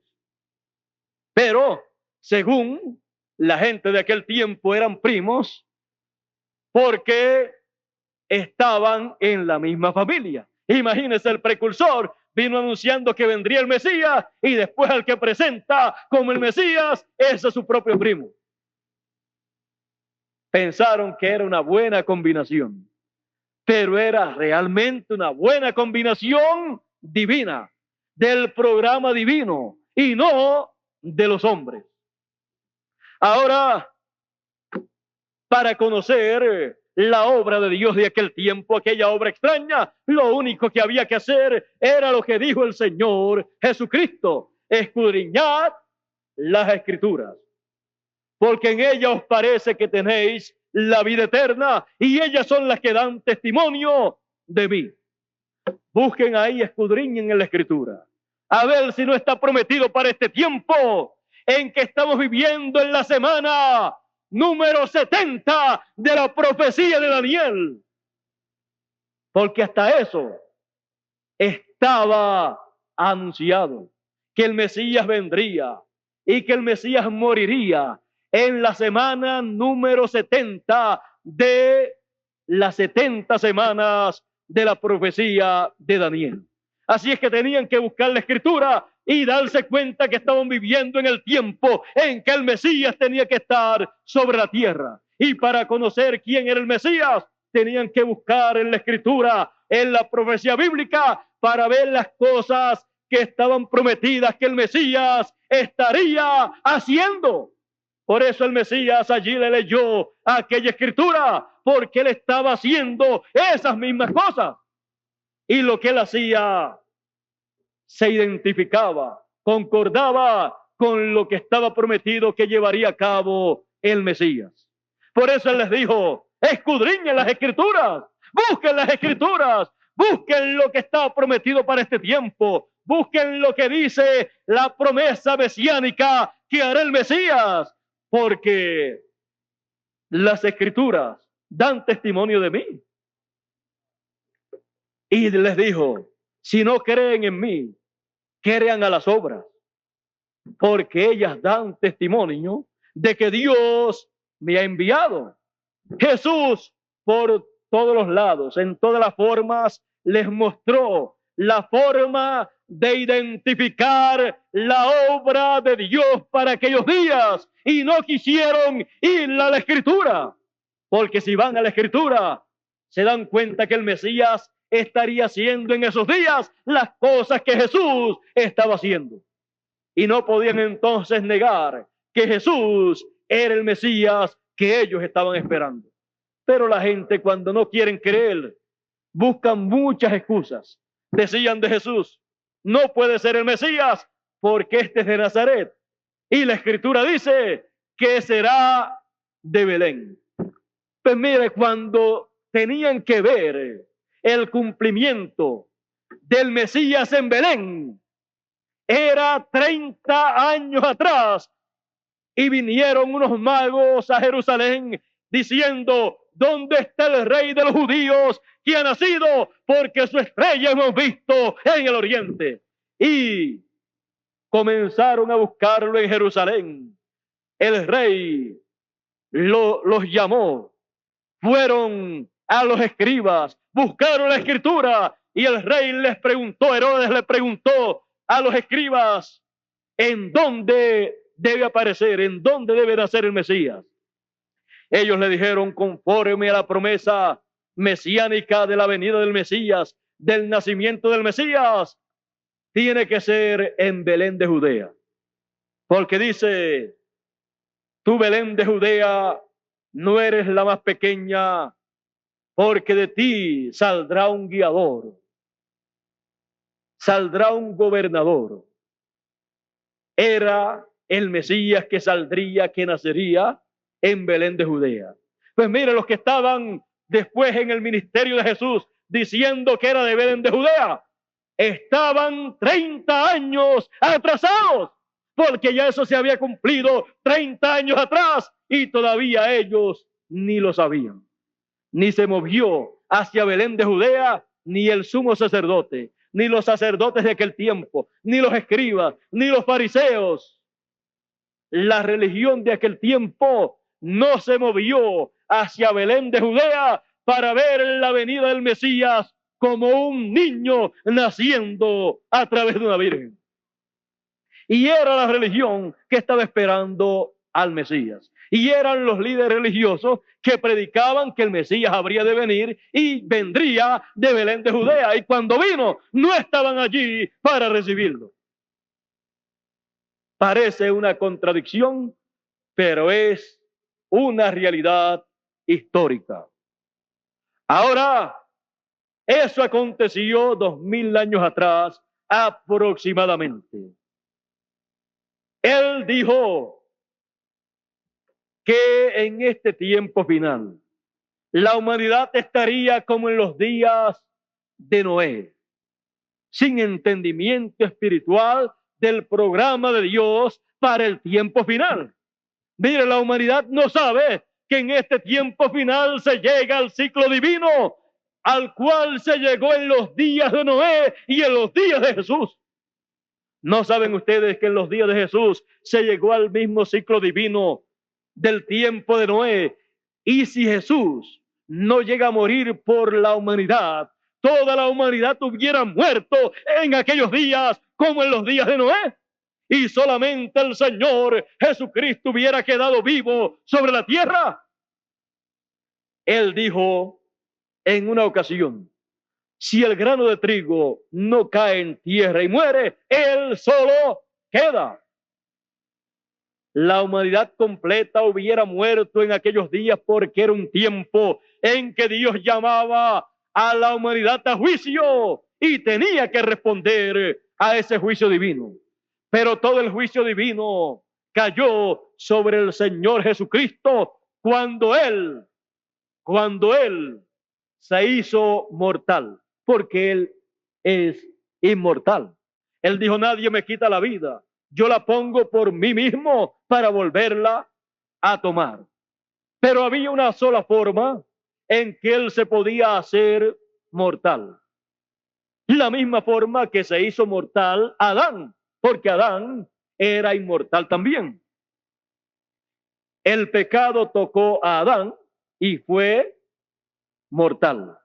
Speaker 1: Pero según la gente de aquel tiempo eran primos porque estaban en la misma familia. Imagínense, el precursor vino anunciando que vendría el Mesías y después al que presenta como el Mesías es a su propio primo. Pensaron que era una buena combinación, pero era realmente una buena combinación divina, del programa divino y no de los hombres. Ahora, para conocer la obra de Dios de aquel tiempo, aquella obra extraña, lo único que había que hacer era lo que dijo el Señor Jesucristo: escudriñad las Escrituras, porque en ellas os parece que tenéis la vida eterna y ellas son las que dan testimonio de mí. Busquen ahí, escudriñen en la Escritura, a ver si no está prometido para este tiempo en que estamos viviendo, en la semana número 70 de la profecía de Daniel. Porque hasta eso estaba anunciado, que el Mesías vendría y que el Mesías moriría en la semana número 70 de las 70 semanas de la profecía de Daniel. Así es que tenían que buscar la Escritura y darse cuenta que estaban viviendo en el tiempo en que el Mesías tenía que estar sobre la tierra. Y para conocer quién era el Mesías, tenían que buscar en la Escritura, en la profecía bíblica, para ver las cosas que estaban prometidas que el Mesías estaría haciendo. Por eso el Mesías allí le leyó aquella Escritura, porque él estaba haciendo esas mismas cosas. Y lo que él hacía se identificaba, concordaba con lo que estaba prometido que llevaría a cabo el Mesías. Por eso él les dijo: escudriñen las Escrituras, busquen las Escrituras, busquen lo que está prometido para este tiempo, busquen lo que dice la promesa mesiánica que hará el Mesías, porque las Escrituras dan testimonio de mí. Y les dijo: si no creen en mí, crean a las obras, porque ellas dan testimonio de que Dios me ha enviado. Jesús, por todos los lados, en todas las formas, les mostró la forma de identificar la obra de Dios para aquellos días, y no quisieron ir a la Escritura, porque si van a la Escritura se dan cuenta que el Mesías estaría haciendo en esos días las cosas que Jesús estaba haciendo. y no podían entonces negar que Jesús era el Mesías que ellos estaban esperando. Pero la gente, cuando no quieren creer, buscan muchas excusas. Decían de Jesús: no puede ser el Mesías porque este es de Nazaret. Y la Escritura dice que será de Belén. Pues mire, cuando tenían que ver el cumplimiento del Mesías en Belén, era 30 años atrás, y vinieron unos magos a Jerusalén diciendo: ¿dónde está el rey de los judíos que ha nacido? Porque su estrella hemos visto en el oriente. Y comenzaron a buscarlo en Jerusalén. El rey los llamó, fueron a los escribas, buscaron la escritura, y el rey les preguntó, Herodes le preguntó a los escribas: ¿en dónde debe aparecer? ¿En dónde debe nacer el Mesías? Ellos le dijeron: conforme a la promesa mesiánica de la venida del Mesías, del nacimiento del Mesías, tiene que ser en Belén de Judea. Porque dice: tú, Belén de Judea, no eres la más pequeña, porque de ti saldrá un guiador, saldrá un gobernador. Era el Mesías que saldría, que nacería en Belén de Judea. Pues mire, los que estaban después en el ministerio de Jesús diciendo que era de Belén de Judea, estaban 30 años atrasados, porque ya eso se había cumplido 30 años atrás y todavía ellos ni lo sabían. Ni se movió hacia Belén de Judea ni el sumo sacerdote, ni los sacerdotes de aquel tiempo, ni los escribas, ni los fariseos. La religión de aquel tiempo no se movió hacia Belén de Judea para ver la venida del Mesías como un niño naciendo a través de una virgen. Y era la religión que estaba esperando al Mesías. Y eran los líderes religiosos que predicaban que el Mesías habría de venir y vendría de Belén de Judea. Y cuando vino, no estaban allí para recibirlo. Parece una contradicción, pero es una realidad histórica. Ahora, eso aconteció 2000 años atrás aproximadamente. Él dijo que en este tiempo final la humanidad estaría como en los días de Noé, sin entendimiento espiritual del programa de Dios para el tiempo final. Mire, la humanidad no sabe que en este tiempo final se llega al ciclo divino al cual se llegó en los días de Noé y en los días de Jesús. ¿No saben ustedes que en los días de Jesús se llegó al mismo ciclo divino del tiempo de Noé? Y si Jesús no llega a morir por la humanidad, toda la humanidad hubiera muerto en aquellos días como en los días de Noé. Y solamente el Señor Jesucristo hubiera quedado vivo sobre la tierra. Él dijo en una ocasión: si el grano de trigo no cae en tierra y muere, él solo queda. La humanidad completa hubiera muerto en aquellos días porque era un tiempo en que Dios llamaba a la humanidad a juicio y tenía que responder a ese juicio divino. Pero todo el juicio divino cayó sobre el Señor Jesucristo cuando Él se hizo mortal, porque Él es inmortal. Él dijo: nadie me quita la vida, yo la pongo por mí mismo para volverla a tomar. Pero había una sola forma en que Él se podía hacer mortal. La misma forma que se hizo mortal Adán, porque Adán era inmortal también. El pecado tocó a Adán y fue mortal.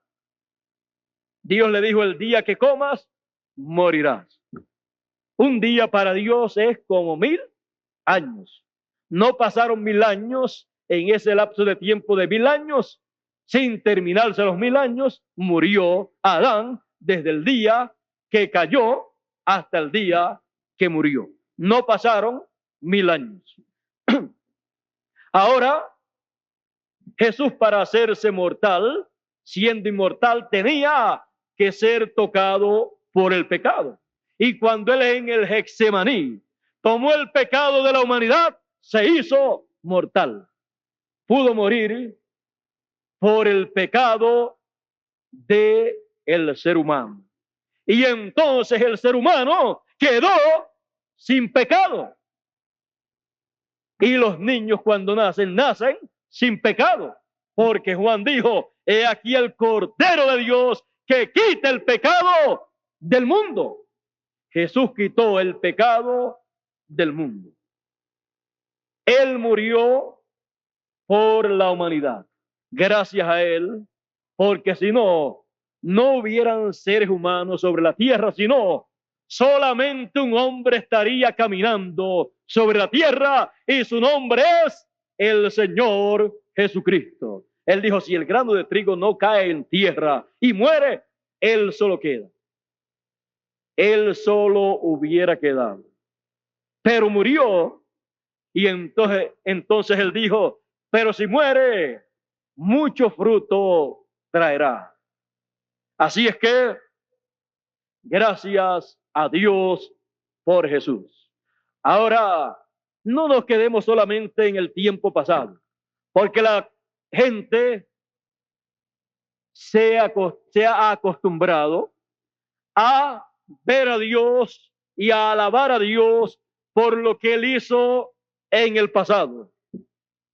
Speaker 1: Dios le dijo: el día que comas, morirás. Un día para Dios es como 1000 años. No pasaron 1000 años en ese lapso de tiempo de 1000 años. Sin terminarse los 1000 años, murió Adán desde el día que cayó hasta el día que murió. No pasaron 1000 años. Ahora, Jesús, para hacerse mortal, siendo inmortal, tenía que ser tocado por el pecado. Y cuando él en el Getsemaní tomó el pecado de la humanidad, se hizo mortal. Pudo morir por el pecado del ser humano. Y entonces el ser humano quedó sin pecado. Y los niños cuando nacen sin pecado. Porque Juan dijo, he aquí el Cordero de Dios que quita el pecado del mundo. Jesús quitó el pecado del mundo. Él murió por la humanidad. Gracias a él, porque si no, no hubieran seres humanos sobre la tierra, sino solamente un hombre estaría caminando sobre la tierra y su nombre es el Señor Jesucristo. Él dijo, si el grano de trigo no cae en tierra y muere, él solo queda. Él solo hubiera quedado. Pero murió y entonces él dijo, pero si muere, mucho fruto traerá. Así es que, gracias a Dios por Jesús. Ahora, no nos quedemos solamente en el tiempo pasado, porque la gente se ha acostumbrado a ver a Dios y a alabar a Dios por lo que él hizo en el pasado.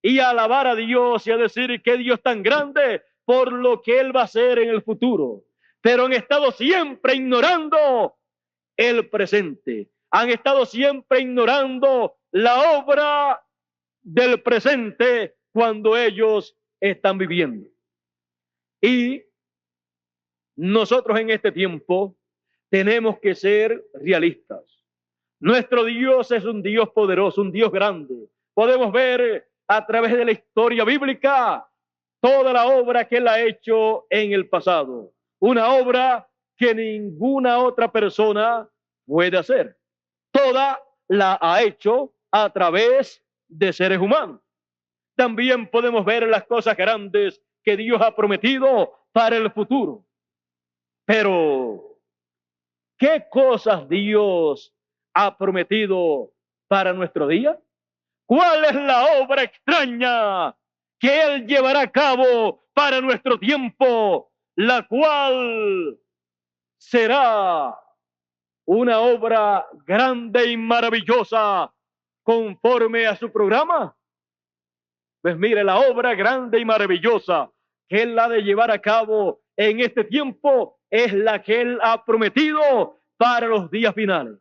Speaker 1: Y a alabar a Dios y a decir que Dios tan grande por lo que él va a hacer en el futuro. Pero han estado siempre ignorando el presente. Han estado siempre ignorando la obra del presente cuando ellos están viviendo. Y nosotros en este tiempo tenemos que ser realistas. Nuestro Dios es un Dios poderoso, un Dios grande. Podemos ver a través de la historia bíblica toda la obra que él ha hecho en el pasado. Una obra que ninguna otra persona puede hacer. Toda la ha hecho a través de seres humanos. También podemos ver las cosas grandes que Dios ha prometido para el futuro. Pero, ¿qué cosas Dios ha prometido para nuestro día? ¿Cuál es la obra extraña que él llevará a cabo para nuestro tiempo, la cual será una obra grande y maravillosa conforme a su programa? Pues mire, la obra grande y maravillosa que él ha de llevar a cabo en este tiempo es la que él ha prometido para los días finales.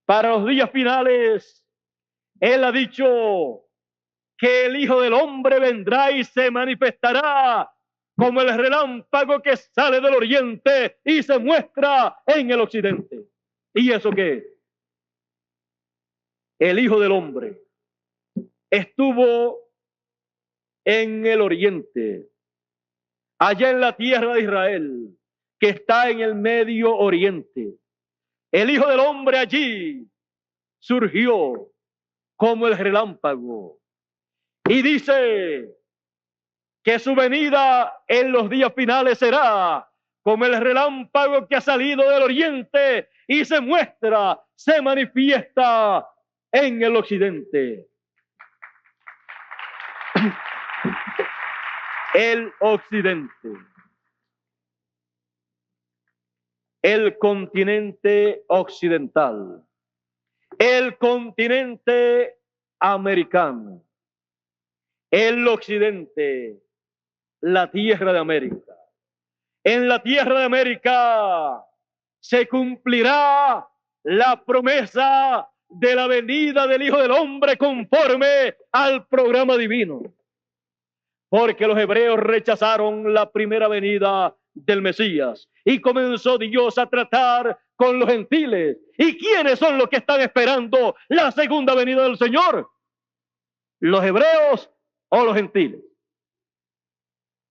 Speaker 1: Para los días finales, él ha dicho que el Hijo del Hombre vendrá y se manifestará como el relámpago que sale del oriente y se muestra en el occidente. ¿Y eso qué? El Hijo del Hombre estuvo en el oriente, allá en la tierra de Israel, que está en el Medio Oriente. El Hijo del Hombre allí surgió como el relámpago. Y dice que su venida en los días finales será como el relámpago que ha salido del oriente y se muestra, se manifiesta en el occidente. El occidente. El continente occidental. El continente americano. El occidente, la tierra de América. En la tierra de América se cumplirá la promesa de la venida del Hijo del Hombre conforme al programa divino. Porque los hebreos rechazaron la primera venida del Mesías y comenzó Dios a tratar con los gentiles. ¿Y quiénes son los que están esperando la segunda venida del Señor? ¿Los hebreos o los gentiles?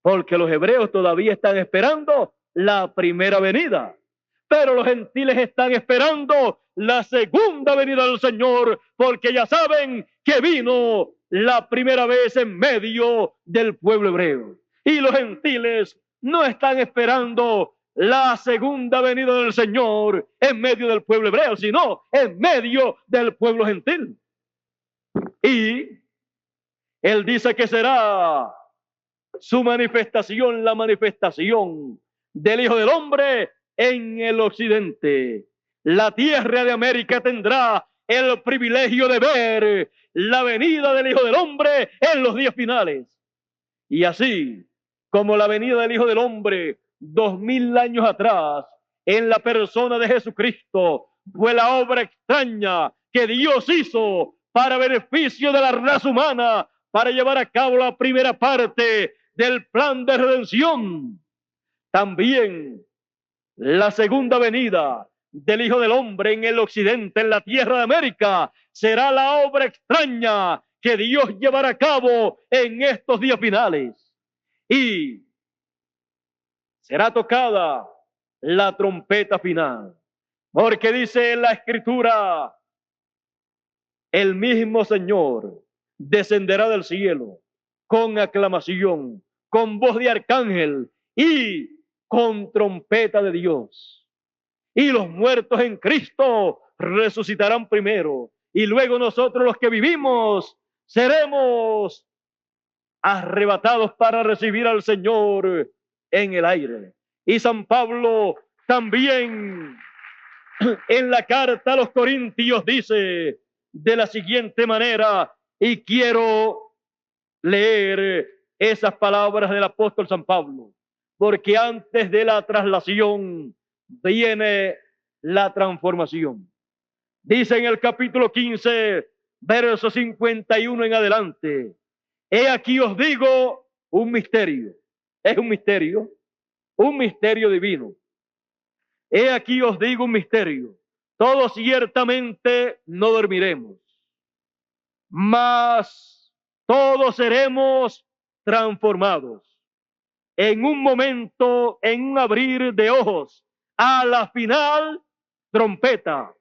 Speaker 1: Porque los hebreos todavía están esperando la primera venida. Pero los gentiles están esperando la segunda venida del Señor, porque ya saben que vino la primera vez en medio del pueblo hebreo. Y los gentiles no están esperando la segunda venida del Señor en medio del pueblo hebreo, sino en medio del pueblo gentil. Y él dice que será su manifestación, la manifestación del Hijo del Hombre en el occidente. La tierra de América tendrá el privilegio de ver la venida del Hijo del Hombre en los días finales. Y así como la venida del Hijo del Hombre 2000 años atrás en la persona de Jesucristo fue la obra extraña que Dios hizo para beneficio de la raza humana, para llevar a cabo la primera parte del plan de redención. También la segunda venida del Hijo del Hombre en el occidente, en la tierra de América, será la obra extraña que Dios llevará a cabo en estos días finales. Y será tocada la trompeta final, porque dice la Escritura, el mismo Señor descenderá del cielo con aclamación, con voz de arcángel y con trompeta de Dios. Y los muertos en Cristo resucitarán primero. Y luego nosotros los que vivimos seremos arrebatados para recibir al Señor en el aire. Y San Pablo también en la carta a los Corintios dice de la siguiente manera, y quiero leer esas palabras del apóstol San Pablo, porque antes de la traslación viene la transformación. Dice en el capítulo 15, verso 51 en adelante, he aquí os digo un misterio. Es un misterio divino. He aquí os digo un misterio. Todos ciertamente no dormiremos, mas todos seremos transformados en un momento, en un abrir de ojos, a la final trompeta,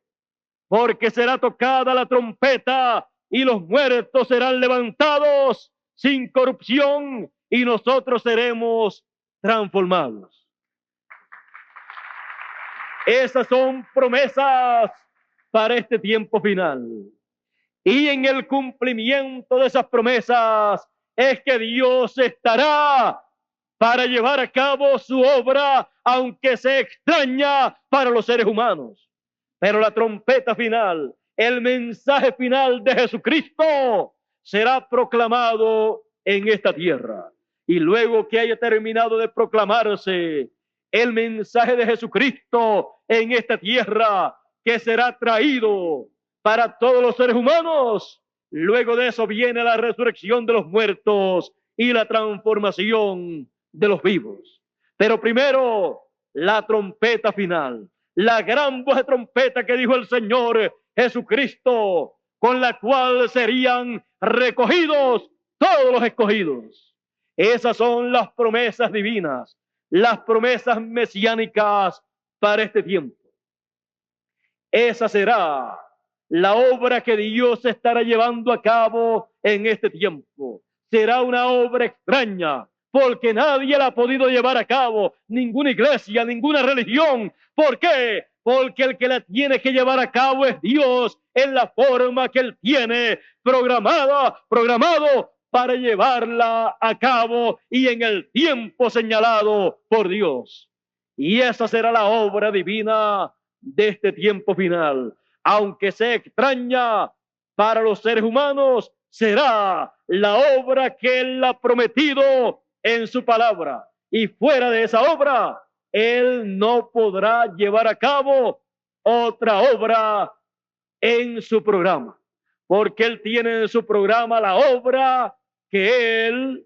Speaker 1: porque será tocada la trompeta y los muertos serán levantados sin corrupción y nosotros seremos transformados. Esas son promesas para este tiempo final. Y en el cumplimiento de esas promesas es que Dios estará para llevar a cabo su obra, aunque sea extraña para los seres humanos. Pero la trompeta final, el mensaje final de Jesucristo, será proclamado en esta tierra. Y luego que haya terminado de proclamarse el mensaje de Jesucristo en esta tierra, que será traído para todos los seres humanos, luego de eso viene la resurrección de los muertos y la transformación de los vivos. Pero primero, la trompeta final, la gran voz de trompeta que dijo el Señor Jesucristo, con la cual serían recogidos todos los escogidos. Esas son las promesas divinas, las promesas mesiánicas para este tiempo. Esa será la obra que Dios estará llevando a cabo en este tiempo. Será una obra extraña, porque nadie la ha podido llevar a cabo, ninguna iglesia, ninguna religión. ¿Por qué? Porque el que la tiene que llevar a cabo es Dios, en la forma que Él tiene programado para llevarla a cabo y en el tiempo señalado por Dios. Y esa será la obra divina de este tiempo final. Aunque sea extraña para los seres humanos, será la obra que Él ha prometido en su palabra. Y fuera de esa obra, Él no podrá llevar a cabo otra obra en su programa, porque Él tiene en su programa la obra que Él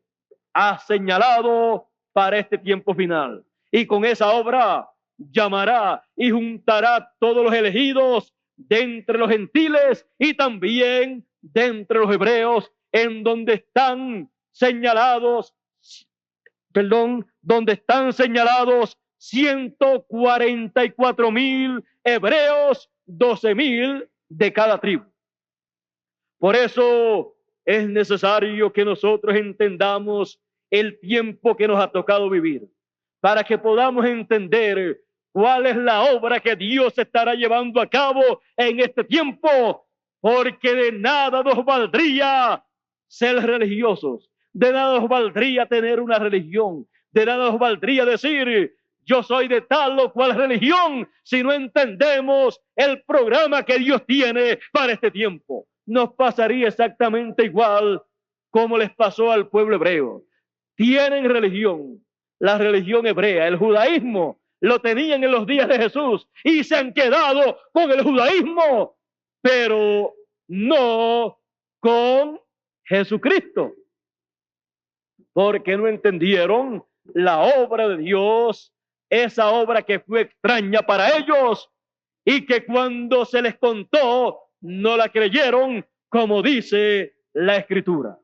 Speaker 1: ha señalado para este tiempo final. Y con esa obra llamará y juntará todos los elegidos de entre los gentiles y también de entre los hebreos, en donde están señalados, donde están señalados 144,000 hebreos, 12,000 de cada tribu. Por eso es necesario que nosotros entendamos el tiempo que nos ha tocado vivir, para que podamos entender cuál es la obra que Dios estará llevando a cabo en este tiempo, porque de nada nos valdría ser religiosos, de nada nos valdría tener una religión, de nada nos valdría decir yo soy de tal o cual religión, si no entendemos el programa que Dios tiene para este tiempo. Nos pasaría exactamente igual como les pasó al pueblo hebreo. Tienen religión, la religión hebrea, el judaísmo, lo tenían en los días de Jesús y se han quedado con el judaísmo, pero no con Jesucristo, porque no entendieron la obra de Dios, esa obra que fue extraña para ellos y que cuando se les contó no la creyeron, como dice la Escritura.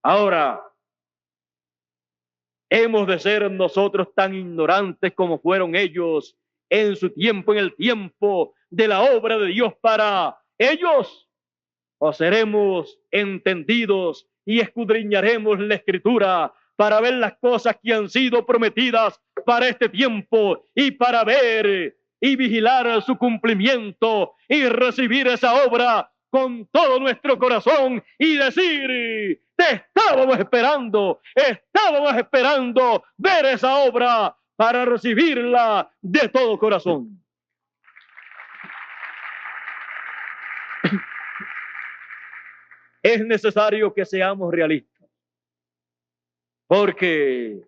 Speaker 1: Ahora, hemos de ser nosotros tan ignorantes como fueron ellos en su tiempo, en el tiempo de la obra de Dios para ellos, o seremos entendidos y escudriñaremos la Escritura para ver las cosas que han sido prometidas para este tiempo y para ver y vigilar su cumplimiento y recibir esa obra con todo nuestro corazón y decir, te estábamos esperando ver esa obra para recibirla de todo corazón. Es necesario que seamos realistas, porque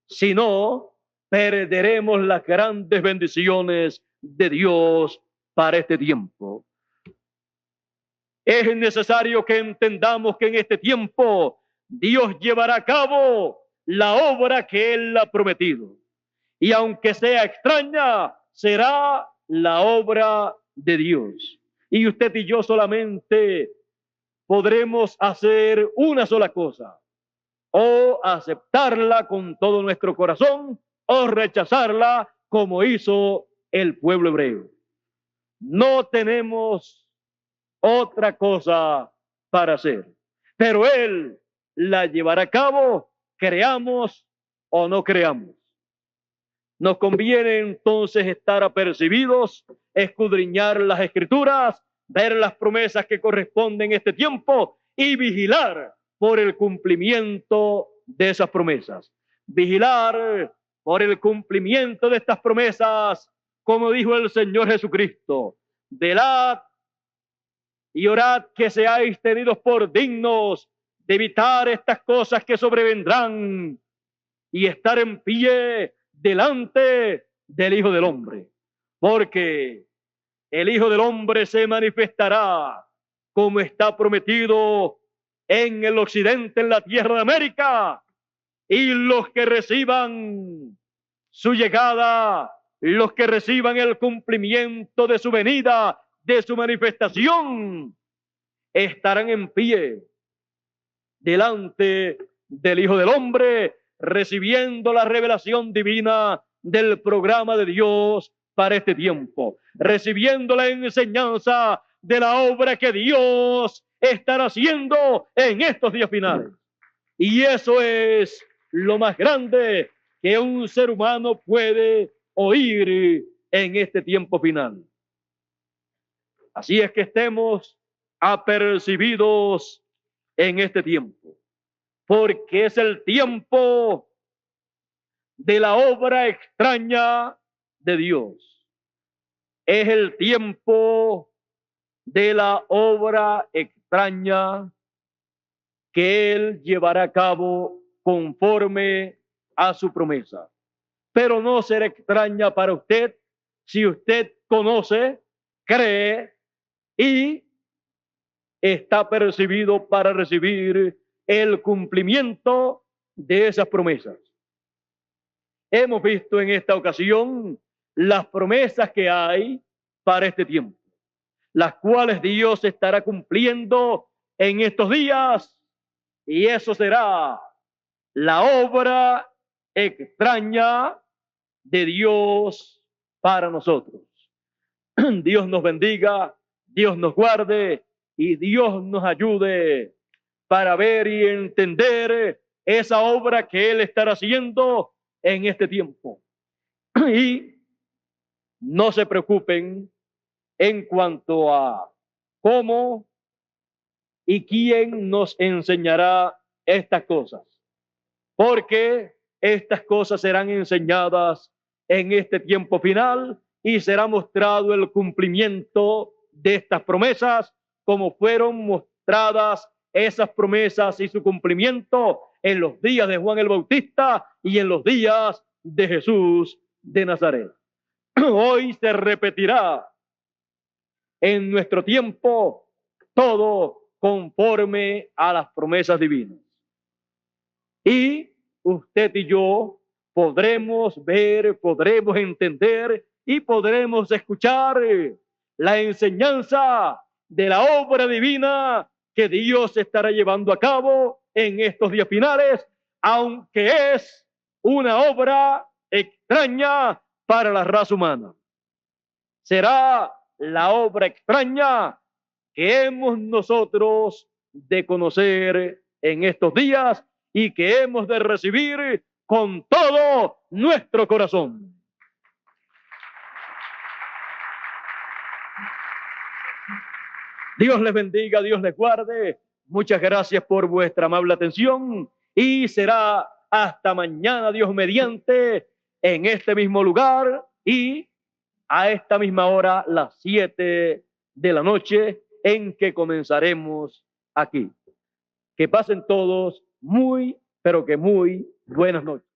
Speaker 1: si no, perderemos las grandes bendiciones de Dios para este tiempo. Es necesario que entendamos que en este tiempo Dios llevará a cabo la obra que Él ha prometido. Y aunque sea extraña, será la obra de Dios. Y usted y yo solamente podremos hacer una sola cosa: o aceptarla con todo nuestro corazón o rechazarla como hizo el pueblo hebreo. No tenemos otra cosa para hacer, pero Él la llevará a cabo, creamos o no creamos. Nos conviene entonces estar apercibidos, escudriñar las Escrituras, ver las promesas que corresponden a este tiempo y vigilar por el cumplimiento de esas promesas. Vigilar por el cumplimiento de estas promesas, como dijo el Señor Jesucristo: velad y orad que seáis tenidos por dignos de evitar estas cosas que sobrevendrán y estar en pie delante del Hijo del Hombre, porque el Hijo del Hombre se manifestará como está prometido en el occidente, en la tierra de América, y los que reciban su llegada, los que reciban el cumplimiento de su venida, de su manifestación, estarán en pie delante del Hijo del Hombre, recibiendo la revelación divina del programa de Dios para este tiempo, recibiendo la enseñanza de la obra que Dios estará haciendo en estos días finales. Y eso es lo más grande que un ser humano puede oír en este tiempo final. Así es que estemos apercibidos en este tiempo, porque es el tiempo de la obra extraña de Dios. Es el tiempo de la obra extraña que Él llevará a cabo conforme a su promesa. Pero no será extraña para usted si usted conoce, cree y está percibido para recibir el cumplimiento de esas promesas. Hemos visto en esta ocasión las promesas que hay para este tiempo, las cuales Dios estará cumpliendo en estos días, y eso será la obra extraña de Dios para nosotros. Dios nos bendiga, Dios nos guarde y Dios nos ayude para ver y entender esa obra que Él estará haciendo en este tiempo. Y no se preocupen en cuanto a cómo y quién nos enseñará estas cosas, porque estas cosas serán enseñadas en este tiempo final y será mostrado el cumplimiento de estas promesas, como fueron mostradas esas promesas y su cumplimiento en los días de Juan el Bautista y en los días de Jesús de Nazaret. Hoy se repetirá en nuestro tiempo todo conforme a las promesas divinas. Y usted y yo podremos ver, podremos entender y podremos escuchar la enseñanza de la obra divina que Dios estará llevando a cabo en estos días finales, aunque es una obra extraña para la raza humana. Será la obra extraña que hemos nosotros de conocer en estos días y que hemos de recibir con todo nuestro corazón. Dios les bendiga, Dios les guarde. Muchas gracias por vuestra amable atención y será hasta mañana, Dios mediante, en este mismo lugar y a esta misma hora, las 7 de la noche, en que comenzaremos aquí. Que pasen todos muy, pero que muy buenas noches.